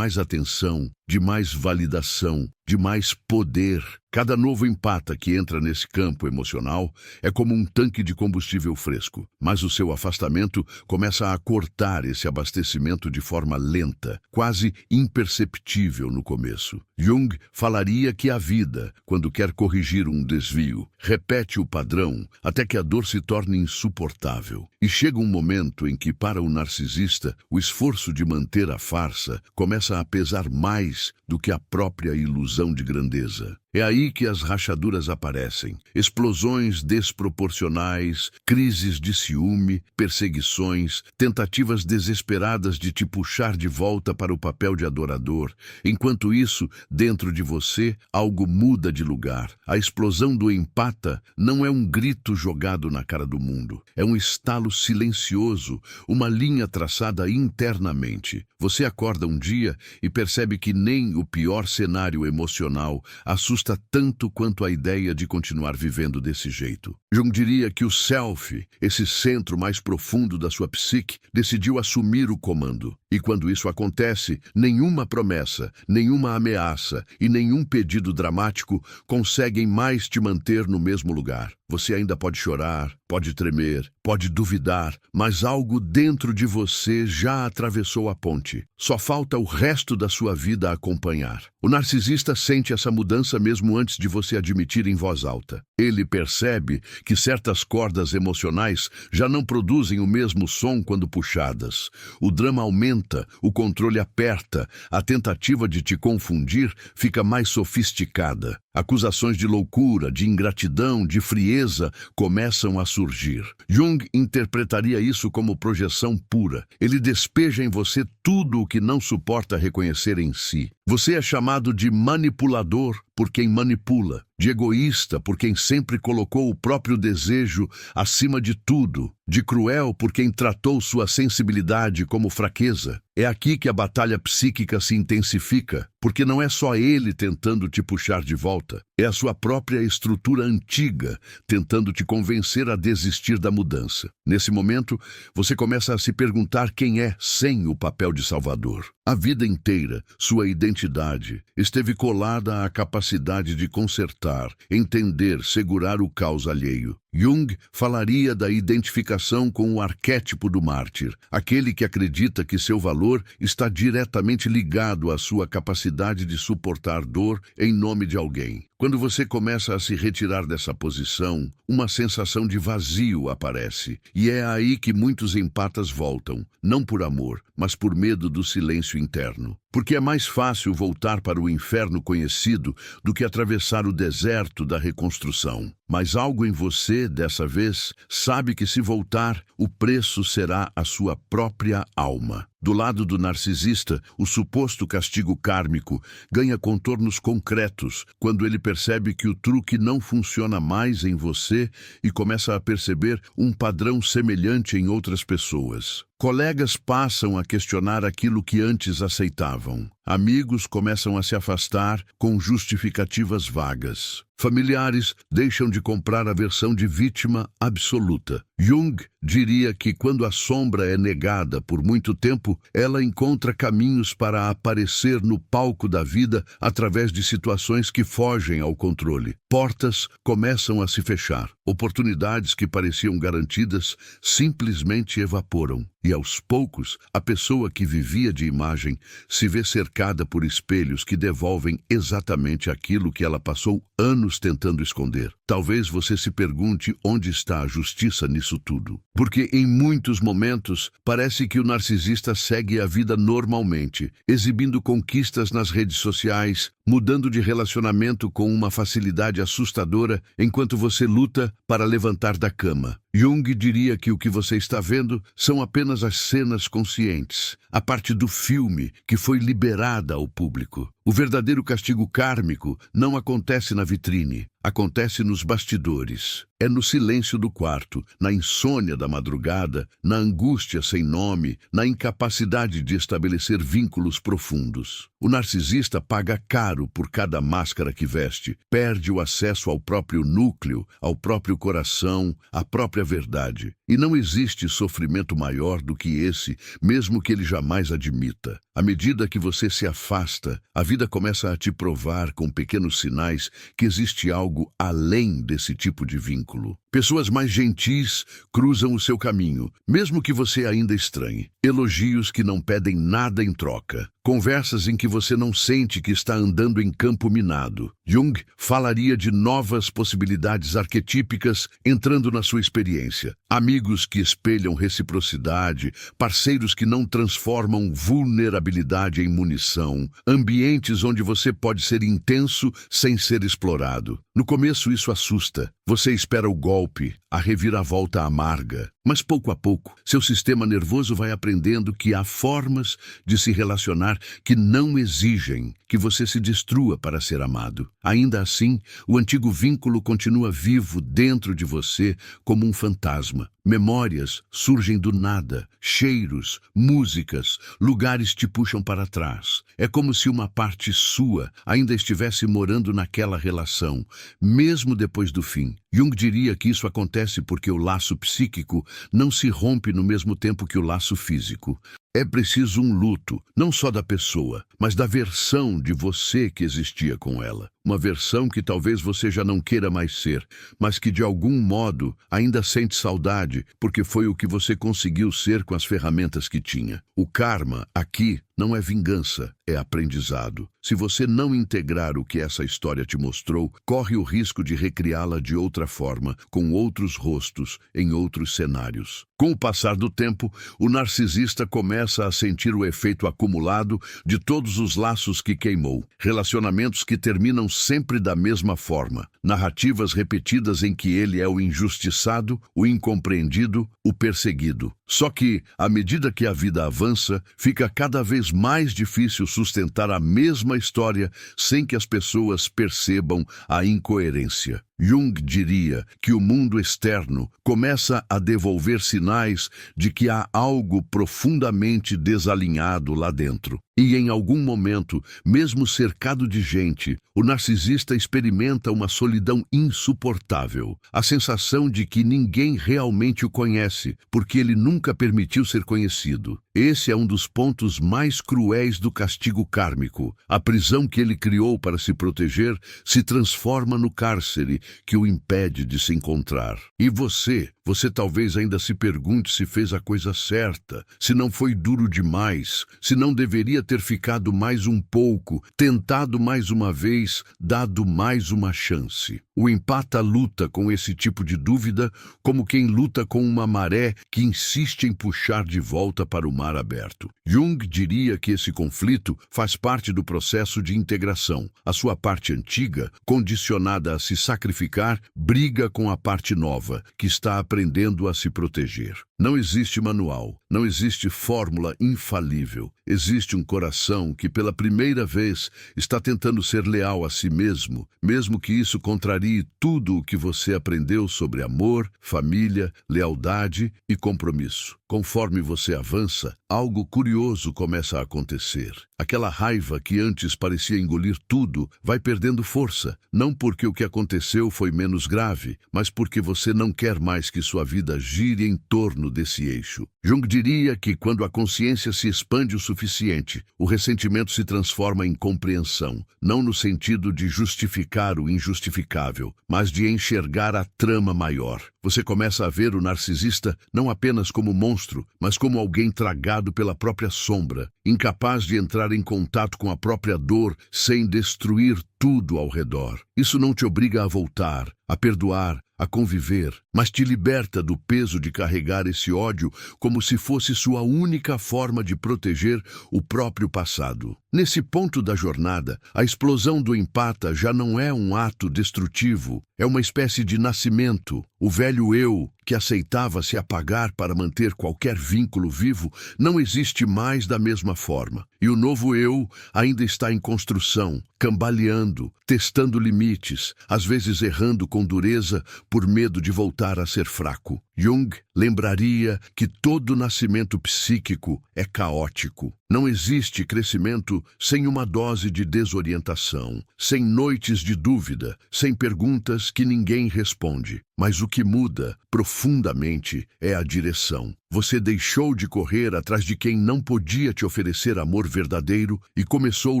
[SPEAKER 1] atenção, de mais validação, de mais poder. Cada novo empata que entra nesse campo emocional é como um tanque de combustível fresco, mas o seu afastamento começa a cortar esse abastecimento de forma lenta, quase imperceptível no começo. Jung falaria que a vida, quando quer corrigir um desvio, repete o padrão até que a dor se torne insuportável. E chega um momento em que, para o narcisista, o esforço de manter a farsa começa a pesar mais do que a própria ilusão de grandeza. É aí que as rachaduras aparecem, explosões desproporcionais, crises de ciúme, perseguições, tentativas desesperadas de te puxar de volta para o papel de adorador. Enquanto isso, dentro de você, algo muda de lugar. A explosão do empata não é um grito jogado na cara do mundo. É um estalo silencioso, uma linha traçada internamente. Você acorda um dia e percebe que nem o pior cenário emocional assusta tanto quanto a ideia de continuar vivendo desse jeito. Jung diria que o self, esse centro mais profundo da sua psique, decidiu assumir o comando. E quando isso acontece, nenhuma promessa, nenhuma ameaça e nenhum pedido dramático conseguem mais te manter no mesmo lugar. Você ainda pode chorar, pode tremer, pode duvidar, mas algo dentro de você já atravessou a ponte. Só falta o resto da sua vida a acompanhar. O narcisista sente essa mudança mesmo antes de você admitir em voz alta. Ele percebe que certas cordas emocionais já não produzem o mesmo som quando puxadas. O drama aumenta, o controle aperta, a tentativa de te confundir fica mais sofisticada. Acusações de loucura, de ingratidão, de frieza começam a surgir. Jung interpretaria isso como projeção pura. Ele despeja em você tudo o que não suporta reconhecer em si. Você é chamado de manipulador por quem manipula, de egoísta por quem sempre colocou o próprio desejo acima de tudo, de cruel por quem tratou sua sensibilidade como fraqueza. É aqui que a batalha psíquica se intensifica, porque não é só ele tentando te puxar de volta, é a sua própria estrutura antiga tentando te convencer a desistir da mudança. Nesse momento, você começa a se perguntar quem é sem o papel de salvador. A vida inteira, sua identidade esteve colada à capacidade de consertar, entender, segurar o caos alheio. Jung falaria da identificação com o arquétipo do mártir, aquele que acredita que seu valor está diretamente ligado à sua capacidade de suportar dor em nome de alguém. Quando você começa a se retirar dessa posição, uma sensação de vazio aparece, e é aí que muitos empatas voltam, não por amor, mas por medo do silêncio interno. Porque é mais fácil voltar para o inferno conhecido do que atravessar o deserto da reconstrução. Mas algo em você, dessa vez, sabe que se voltar, o preço será a sua própria alma. Do lado do narcisista, o suposto castigo kármico ganha contornos concretos quando ele percebe que o truque não funciona mais em você e começa a perceber um padrão semelhante em outras pessoas. Colegas passam a questionar aquilo que antes aceitavam. Amigos começam a se afastar com justificativas vagas. Familiares deixam de comprar a versão de vítima absoluta. Jung diria que quando a sombra é negada por muito tempo, ela encontra caminhos para aparecer no palco da vida através de situações que fogem ao controle. Portas começam a se fechar. Oportunidades que pareciam garantidas simplesmente evaporam. E aos poucos, a pessoa que vivia de imagem se vê cercada por espelhos que devolvem exatamente aquilo que ela passou anos tentando esconder. Talvez você se pergunte onde está a justiça nisso tudo. Porque em muitos momentos parece que o narcisista segue a vida normalmente, exibindo conquistas nas redes sociais, mudando de relacionamento com uma facilidade assustadora enquanto você luta para levantar da cama. Jung diria que o que você está vendo são apenas as cenas conscientes, a parte do filme que foi liberada ao público. O verdadeiro castigo kármico não acontece na vitrine, acontece nos bastidores. É no silêncio do quarto, na insônia da madrugada, na angústia sem nome, na incapacidade de estabelecer vínculos profundos. O narcisista paga caro por cada máscara que veste, perde o acesso ao próprio núcleo, ao próprio coração, à própria verdade. E não existe sofrimento maior do que esse, mesmo que ele jamais admita. À medida que você se afasta, a vida começa a te provar com pequenos sinais que existe algo além desse tipo de vínculo. Pessoas mais gentis cruzam o seu caminho, mesmo que você ainda estranhe. Elogios que não pedem nada em troca. Conversas em que você não sente que está andando em campo minado. Jung falaria de novas possibilidades arquetípicas entrando na sua experiência. Amigos que espelham reciprocidade, parceiros que não transformam vulnerabilidade em munição, ambientes onde você pode ser intenso sem ser explorado. No começo isso assusta. Você espera o golpe, a reviravolta amarga. Mas pouco a pouco, seu sistema nervoso vai aprendendo que há formas de se relacionar que não exigem que você se destrua para ser amado. Ainda assim, o antigo vínculo continua vivo dentro de você como um fantasma. Memórias surgem do nada, cheiros, músicas, lugares te puxam para trás. É como se uma parte sua ainda estivesse morando naquela relação, mesmo depois do fim. Jung diria que isso acontece porque o laço psíquico não se rompe no mesmo tempo que o laço físico. É preciso um luto, não só da pessoa, mas da versão de você que existia com ela. Uma versão que talvez você já não queira mais ser, mas que de algum modo ainda sente saudade, porque foi o que você conseguiu ser com as ferramentas que tinha. O karma, aqui, não é vingança, é aprendizado. Se você não integrar o que essa história te mostrou, corre o risco de recriá-la de outra forma, com outros rostos, em outros cenários. Com o passar do tempo, o narcisista começa a sentir o efeito acumulado de todos os laços que queimou, relacionamentos que terminam sempre da mesma forma, narrativas repetidas em que ele é o injustiçado, o incompreendido, o perseguido. Só que, à medida que a vida avança, fica cada vez mais difícil sustentar a mesma história sem que as pessoas percebam a incoerência. Jung diria que o mundo externo começa a devolver sinais de que há algo profundamente desalinhado lá dentro. E em algum momento, mesmo cercado de gente, o narcisista experimenta uma solidão insuportável, a sensação de que ninguém realmente o conhece, porque ele nunca permitiu ser conhecido. Esse é um dos pontos mais cruéis do castigo kármico. A prisão que ele criou para se proteger se transforma no cárcere que o impede de se encontrar. E você talvez ainda se pergunte se fez a coisa certa, se não foi duro demais, se não deveria ter ficado mais um pouco, tentado mais uma vez, dado mais uma chance. O empata luta com esse tipo de dúvida como quem luta com uma maré que insiste em puxar de volta para o mar aberto. Jung diria que esse conflito faz parte do processo de integração. A sua parte antiga, condicionada a se sacrificar, briga com a parte nova, que está aprendendo a se proteger. Não existe manual, Não existe fórmula infalível. Existe um coração que, pela primeira vez, está tentando ser leal a si mesmo, mesmo que isso contrarie tudo o que você aprendeu sobre amor, família, lealdade e compromisso. Conforme você avança, algo curioso começa a acontecer. Aquela raiva que antes parecia engolir tudo vai perdendo força, não porque o que aconteceu foi menos grave, mas porque você não quer mais que sua vida gire em torno desse eixo. Jung diria que quando a consciência se expande o suficiente, o ressentimento se transforma em compreensão, não no sentido de justificar o injustificável, mas de enxergar a trama maior. Você começa a ver o narcisista não apenas como monstro, mas como alguém tragado pela própria sombra, incapaz de entrar em contato com a própria dor sem destruir tudo ao redor. Isso não te obriga a voltar, a perdoar, a conviver, mas te liberta do peso de carregar esse ódio como se fosse sua única forma de proteger o próprio passado. Nesse ponto da jornada, a explosão do empata já não é um ato destrutivo, é uma espécie de nascimento. O velho eu, que aceitava se apagar para manter qualquer vínculo vivo, não existe mais da mesma forma. E o novo eu ainda está em construção, cambaleando, testando limites, às vezes errando com dureza por medo de voltar a ser fraco. Jung lembraria que todo nascimento psíquico é caótico. Não existe crescimento sem uma dose de desorientação, sem noites de dúvida, sem perguntas que ninguém responde. Mas o que muda profundamente é a direção. Você deixou de correr atrás de quem não podia te oferecer amor verdadeiro e começou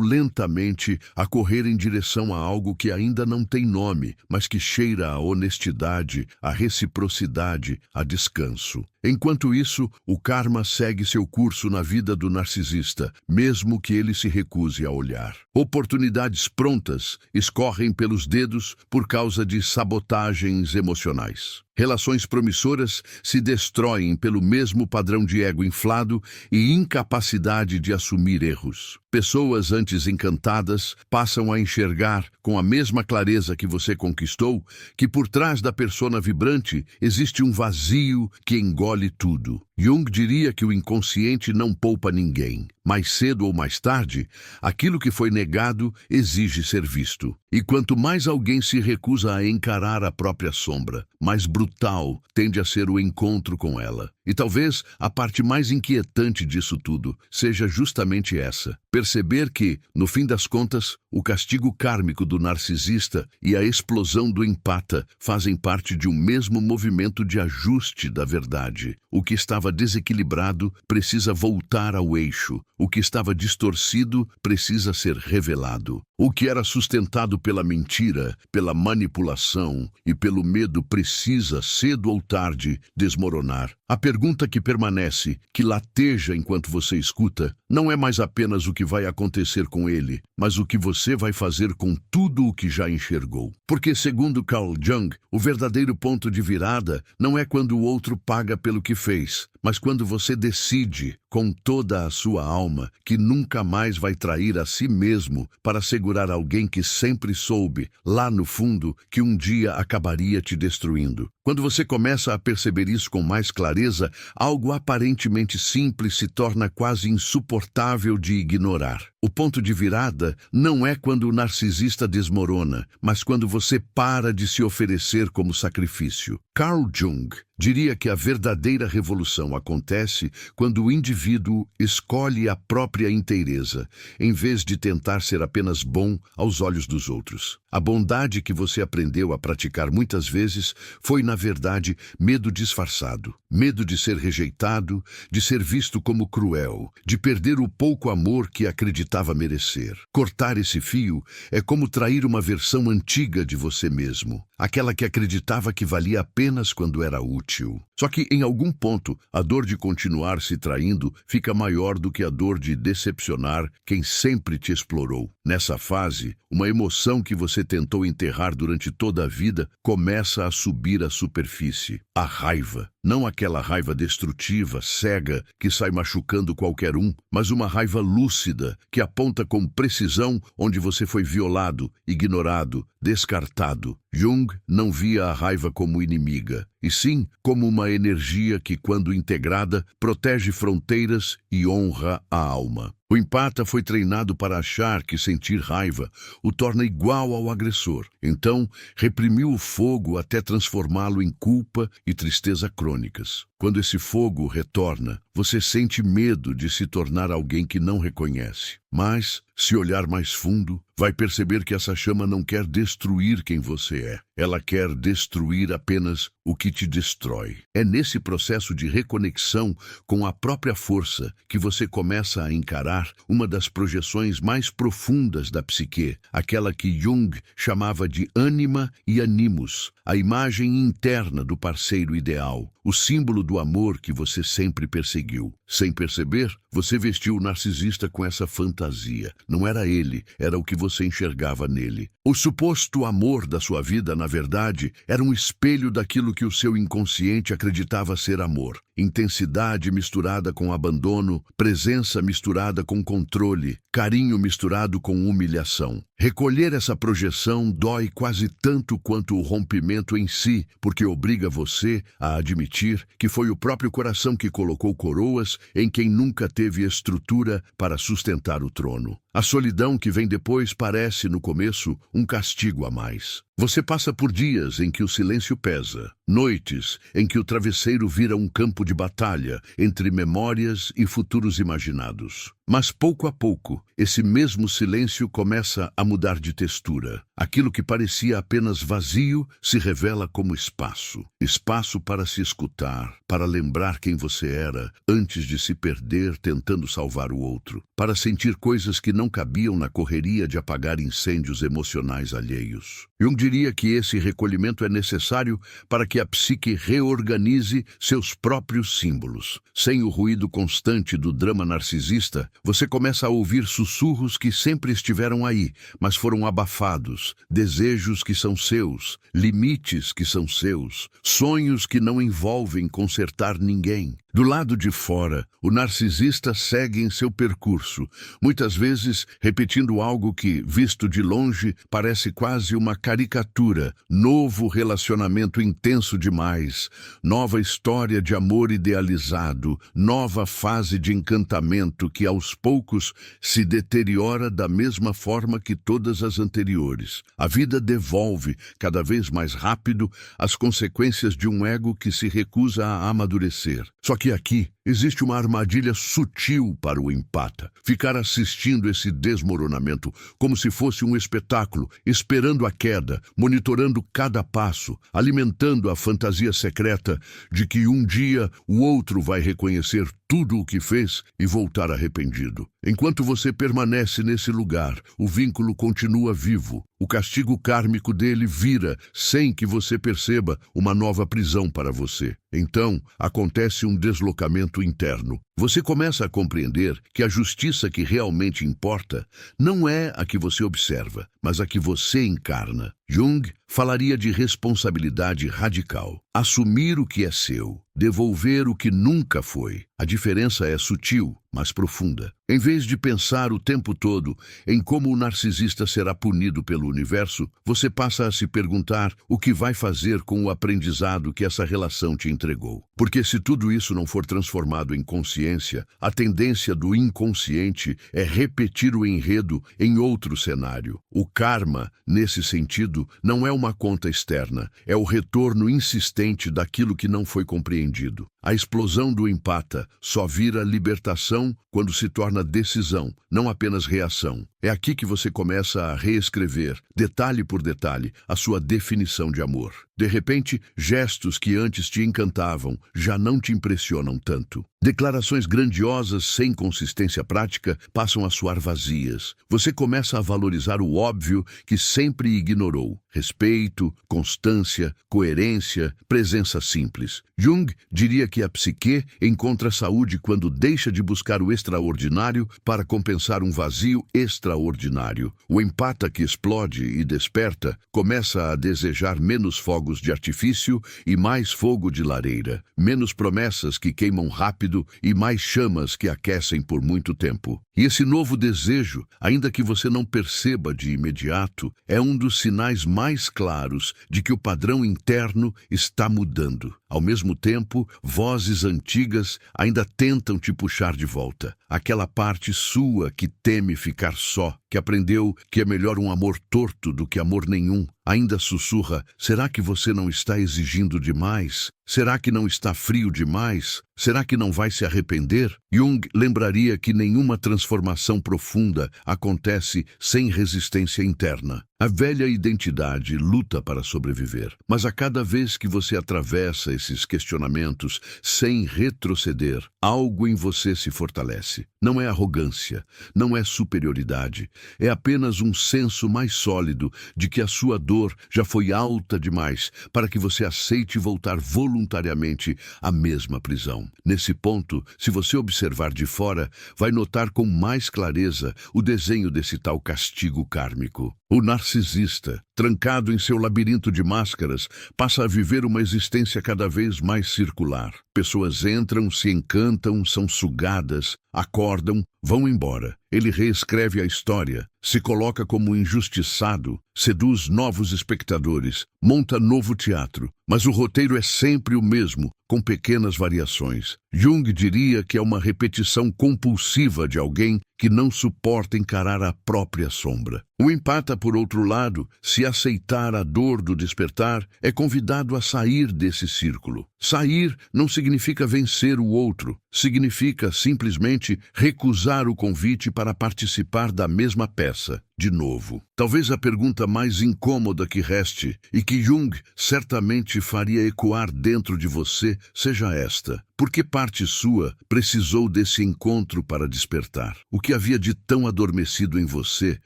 [SPEAKER 1] lentamente a correr em direção a algo que ainda não tem nome, mas que cheira a honestidade, a reciprocidade, a descanso. Enquanto isso, o karma segue seu curso na vida do narcisista, mesmo que ele se recuse a olhar. Oportunidades prontas escorrem pelos dedos por causa de sabotagens emocionais. Relações promissoras se destroem pelo mesmo padrão de ego inflado e incapacidade de assumir erros. Pessoas antes encantadas passam a enxergar, com a mesma clareza que você conquistou, que por trás da persona vibrante existe um vazio que engole tudo. Jung diria que o inconsciente não poupa ninguém. Mais cedo ou mais tarde, aquilo que foi negado exige ser visto. E quanto mais alguém se recusa a encarar a própria sombra, mais brutal tende a ser o encontro com ela. E talvez a parte mais inquietante disso tudo seja justamente essa: perceber que, no fim das contas, o castigo kármico do narcisista e a explosão do empata fazem parte de um mesmo movimento de ajuste da verdade. O que estava desequilibrado precisa voltar ao eixo. O que estava distorcido precisa ser revelado. O que era sustentado pela mentira, pela manipulação e pelo medo precisa, cedo ou tarde, desmoronar. A pergunta que permanece, que lateja enquanto você escuta, não é mais apenas o que vai acontecer com ele, mas o que você vai fazer com tudo o que já enxergou. Porque, segundo Carl Jung, o verdadeiro ponto de virada não é quando o outro paga pelo que fez, mas quando você decide, com toda a sua alma, que nunca mais vai trair a si mesmo para segurar alguém que sempre soube, lá no fundo, que um dia acabaria te destruindo. Quando você começa a perceber isso com mais clareza, algo aparentemente simples se torna quase insuportável de ignorar. O ponto de virada não é quando o narcisista desmorona, mas quando você para de se oferecer como sacrifício. Carl Jung diria que a verdadeira revolução acontece quando o indivíduo escolhe a própria inteireza, em vez de tentar ser apenas bom aos olhos dos outros. A bondade que você aprendeu a praticar muitas vezes foi, na verdade, medo disfarçado. Medo de ser rejeitado, de ser visto como cruel, de perder o pouco amor que acreditava merecer. Cortar esse fio é como trair uma versão antiga de você mesmo, aquela que acreditava que valia apenas quando era útil. Só que, em algum ponto, a dor de continuar se traindo fica maior do que a dor de decepcionar quem sempre te explorou. Nessa fase, uma emoção que você tentou enterrar durante toda a vida começa a subir à superfície. A raiva. Não aquela raiva destrutiva, cega, que sai machucando qualquer um, mas uma raiva lúcida, que aponta com precisão onde você foi violado, ignorado, descartado. Jung não via a raiva como inimiga. e sim como uma energia que, quando integrada, protege fronteiras e honra a alma. O empata foi treinado para achar que sentir raiva o torna igual ao agressor. Então, reprimiu o fogo até transformá-lo em culpa e tristeza crônicas. Quando esse fogo retorna, você sente medo de se tornar alguém que não reconhece. Mas, se olhar mais fundo, vai perceber que essa chama não quer destruir quem você é. Ela quer destruir apenas o que te destrói. É nesse processo de reconexão com a própria força que você começa a encarar uma das projeções mais profundas da psique, aquela que Jung chamava de ânima e animus, a imagem interna do parceiro ideal, o símbolo do amor que você sempre perseguiu. Sem perceber, você vestiu o narcisista com essa fantasia. Não era ele, era o que você enxergava nele. O suposto amor da sua vida, na verdade, era um espelho daquilo que o seu inconsciente acreditava ser amor. Intensidade misturada com abandono, presença misturada com controle, carinho misturado com humilhação. Recolher essa projeção dói quase tanto quanto o rompimento em si, porque obriga você a admitir que foi o próprio coração que colocou coroas em quem nunca teve estrutura para sustentar o trono. A solidão que vem depois parece, no começo, um castigo a mais. Você passa por dias em que o silêncio pesa, noites em que o travesseiro vira um campo de batalha entre memórias e futuros imaginados. Mas pouco a pouco, esse mesmo silêncio começa a mudar de textura. Aquilo que parecia apenas vazio se revela como espaço. Espaço para se escutar, para lembrar quem você era antes de se perder tentando salvar o outro, para sentir coisas que não cabiam na correria de apagar incêndios emocionais alheios. Jung diria que esse recolhimento é necessário para que a psique reorganize seus próprios símbolos. Sem o ruído constante do drama narcisista, você começa a ouvir sussurros que sempre estiveram aí, mas foram abafados, desejos que são seus, limites que são seus, sonhos que não envolvem consertar ninguém. Do lado de fora, o narcisista segue em seu percurso, muitas vezes repetindo algo que, visto de longe, parece quase uma caricatura. Novo relacionamento intenso demais, nova história de amor idealizado, nova fase de encantamento que aos poucos se deteriora da mesma forma que todas as anteriores. A vida devolve, cada vez mais rápido, as consequências de um ego que se recusa a amadurecer. Só que aqui existe uma armadilha sutil para o empata. Ficar assistindo esse desmoronamento como se fosse um espetáculo, esperando a queda, monitorando cada passo, alimentando a fantasia secreta de que um dia o outro vai reconhecer tudo o que fez e voltar arrependido. Enquanto você permanece nesse lugar, o vínculo continua vivo. O castigo kármico dele vira, sem que você perceba, uma nova prisão para você. Então, acontece um deslocamento interno. Você começa a compreender que a justiça que realmente importa não é a que você observa, mas a que você encarna. Jung falaria de responsabilidade radical. Assumir o que é seu, devolver o que nunca foi. A diferença é sutil, mas profunda. Em vez de pensar o tempo todo em como o narcisista será punido pelo universo, você passa a se perguntar o que vai fazer com o aprendizado que essa relação te entregou. Porque se tudo isso não for transformado em consciência, a tendência do inconsciente é repetir o enredo em outro cenário. O karma, nesse sentido, não é uma conta externa, é o retorno insistente daquilo que não foi compreendido. A explosão do empata só vira libertação quando se torna decisão, não apenas reação. É aqui que você começa a reescrever, detalhe por detalhe, a sua definição de amor. De repente, gestos que antes te encantavam já não te impressionam tanto. Declarações grandiosas sem consistência prática passam a soar vazias. Você começa a valorizar o óbvio que sempre ignorou. Respeito, constância, coerência, presença simples. Jung diria que a psique encontra saúde quando deixa de buscar o extraordinário para compensar um vazio extraordinário. extraordinário. O empata que explode e desperta começa a desejar menos fogos de artifício e mais fogo de lareira, menos promessas que queimam rápido e mais chamas que aquecem por muito tempo. E esse novo desejo, ainda que você não perceba de imediato, é um dos sinais mais claros de que o padrão interno está mudando. Ao mesmo tempo, vozes antigas ainda tentam te puxar de volta. Aquela parte sua que teme ficar só, que aprendeu que é melhor um amor torto do que amor nenhum, ainda sussurra: será que você não está exigindo demais? Será que não está frio demais? Será que não vai se arrepender? Jung lembraria que nenhuma transformação profunda acontece sem resistência interna. A velha identidade luta para sobreviver, mas a cada vez que você atravessa esses questionamentos sem retroceder, algo em você se fortalece. Não é arrogância, não é superioridade, é apenas um senso mais sólido de que a sua dor já foi alta demais para que você aceite voltar voluntariamente à mesma prisão. Nesse ponto, se você observar de fora, vai notar com mais clareza o desenho desse tal castigo kármico. O narcisista, trancado em seu labirinto de máscaras, passa a viver uma existência cada vez mais circular. Pessoas entram, se encantam, são sugadas, acordam, vão embora. Ele reescreve a história, se coloca como injustiçado, seduz novos espectadores, monta novo teatro, mas o roteiro é sempre o mesmo, com pequenas variações. Jung diria que é uma repetição compulsiva de alguém que não suporta encarar a própria sombra. O empata, por outro lado, se aceitar a dor do despertar, é convidado a sair desse círculo. Sair não significa vencer o outro, significa simplesmente recusar o convite para participar da mesma peça. De novo, talvez a pergunta mais incômoda que reste, e que Jung certamente faria ecoar dentro de você, seja esta: por que parte sua precisou desse encontro para despertar? O que havia de tão adormecido em você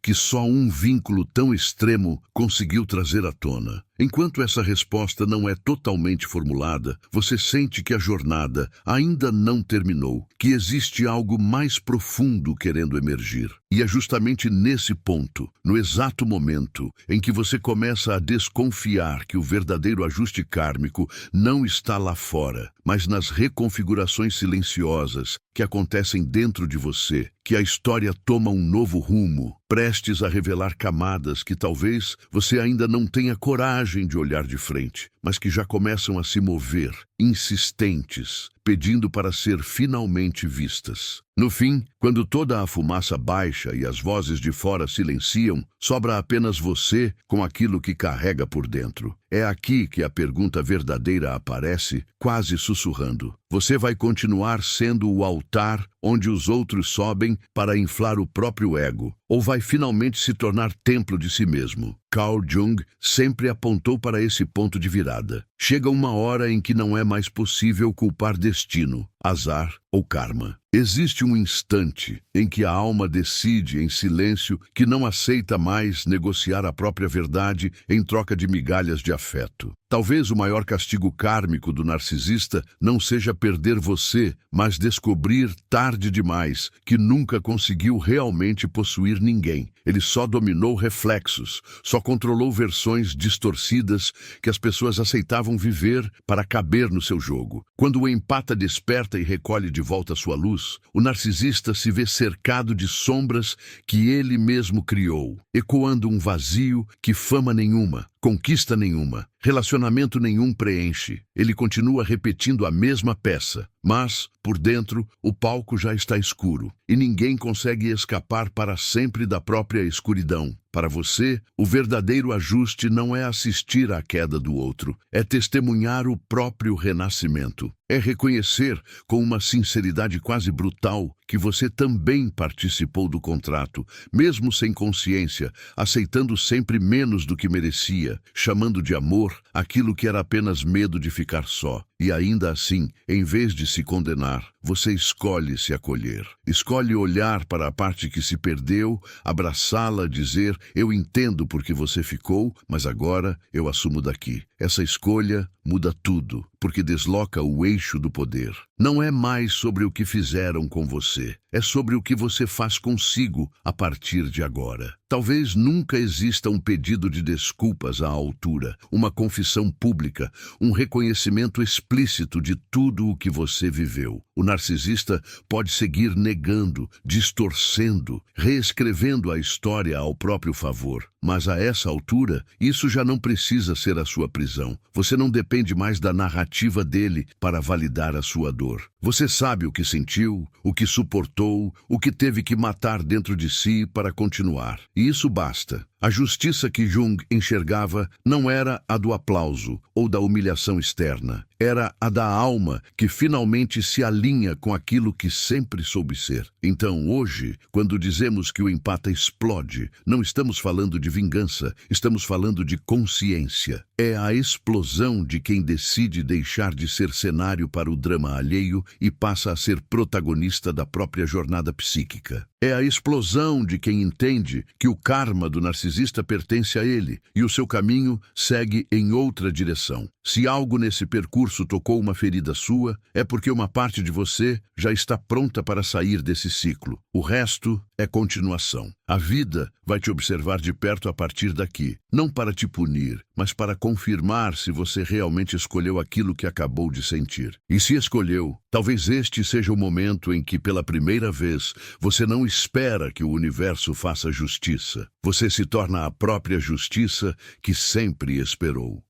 [SPEAKER 1] que só um vínculo tão extremo conseguiu trazer à tona? Enquanto essa resposta não é totalmente formulada, você sente que a jornada ainda não terminou, que existe algo mais profundo querendo emergir. E é justamente nesse ponto, no exato momento, em que você começa a desconfiar que o verdadeiro ajuste kármico não está lá fora, mas nas reconfigurações silenciosas que acontecem dentro de você, que a história toma um novo rumo, prestes a revelar camadas que talvez você ainda não tenha coragem de olhar de frente, mas que já começam a se mover, insistentes, pedindo para ser finalmente vistas. No fim, quando toda a fumaça baixa e as vozes de fora silenciam, sobra apenas você com aquilo que carrega por dentro. É aqui que a pergunta verdadeira aparece, quase sussurrando: você vai continuar sendo o altar onde os outros sobem para inflar o próprio ego, ou vai finalmente se tornar templo de si mesmo? Carl Jung sempre apontou para esse ponto de virada. Chega uma hora em que não é mais possível culpar destino, azar ou karma. Existe um instante em que a alma decide em silêncio que não aceita mais negociar a própria verdade em troca de migalhas de afeto. Talvez o maior castigo kármico do narcisista não seja perder você, mas descobrir tarde demais que nunca conseguiu realmente possuir ninguém. Ele só dominou reflexos, só controlou versões distorcidas que as pessoas aceitavam viver para caber no seu jogo. Quando o empata desperta e recolhe de volta sua luz, o narcisista se vê cercado de sombras que ele mesmo criou, ecoando um vazio que fama nenhuma, conquista nenhuma, relacionamento nenhum preenche. Ele continua repetindo a mesma peça, mas, por dentro, o palco já está escuro e ninguém consegue escapar para sempre da própria escuridão. Para você, o verdadeiro ajuste não é assistir à queda do outro, é testemunhar o próprio renascimento. É reconhecer, com uma sinceridade quase brutal, que você também participou do contrato, mesmo sem consciência, aceitando sempre menos do que merecia, chamando de amor aquilo que era apenas medo de ficar só. E ainda assim, em vez de se condenar, você escolhe se acolher. Escolhe olhar para a parte que se perdeu, abraçá-la, dizer: eu entendo porque você ficou, mas agora eu assumo daqui. Essa escolha muda tudo, porque desloca o eixo do poder. Não é mais sobre o que fizeram com você, é sobre o que você faz consigo a partir de agora. Talvez nunca exista um pedido de desculpas à altura, uma confissão pública, um reconhecimento explícito de tudo o que você viveu. O narcisista pode seguir negando, distorcendo, reescrevendo a história ao próprio favor. Mas a essa altura, isso já não precisa ser a sua prisão. Você não depende mais da narrativa dele para validar a sua dor. Você sabe o que sentiu, o que suportou, o que teve que matar dentro de si para continuar. E isso basta. A justiça que Jung enxergava não era a do aplauso ou da humilhação externa. Era a da alma que finalmente se alinha com aquilo que sempre soube ser. Então, hoje, quando dizemos que o empata explode, não estamos falando de vingança, estamos falando de consciência. É a explosão de quem decide deixar de ser cenário para o drama alheio e passa a ser protagonista da própria jornada psíquica. É a explosão de quem entende que o karma do narcisista pertence a ele e o seu caminho segue em outra direção. Se algo nesse percurso tocou uma ferida sua, é porque uma parte de você já está pronta para sair desse ciclo. O resto é continuação. A vida vai te observar de perto a partir daqui, não para te punir, mas para confirmar se você realmente escolheu aquilo que acabou de sentir. E se escolheu, talvez este seja o momento em que, pela primeira vez, você não espera que o universo faça justiça. Você se torna a própria justiça que sempre esperou.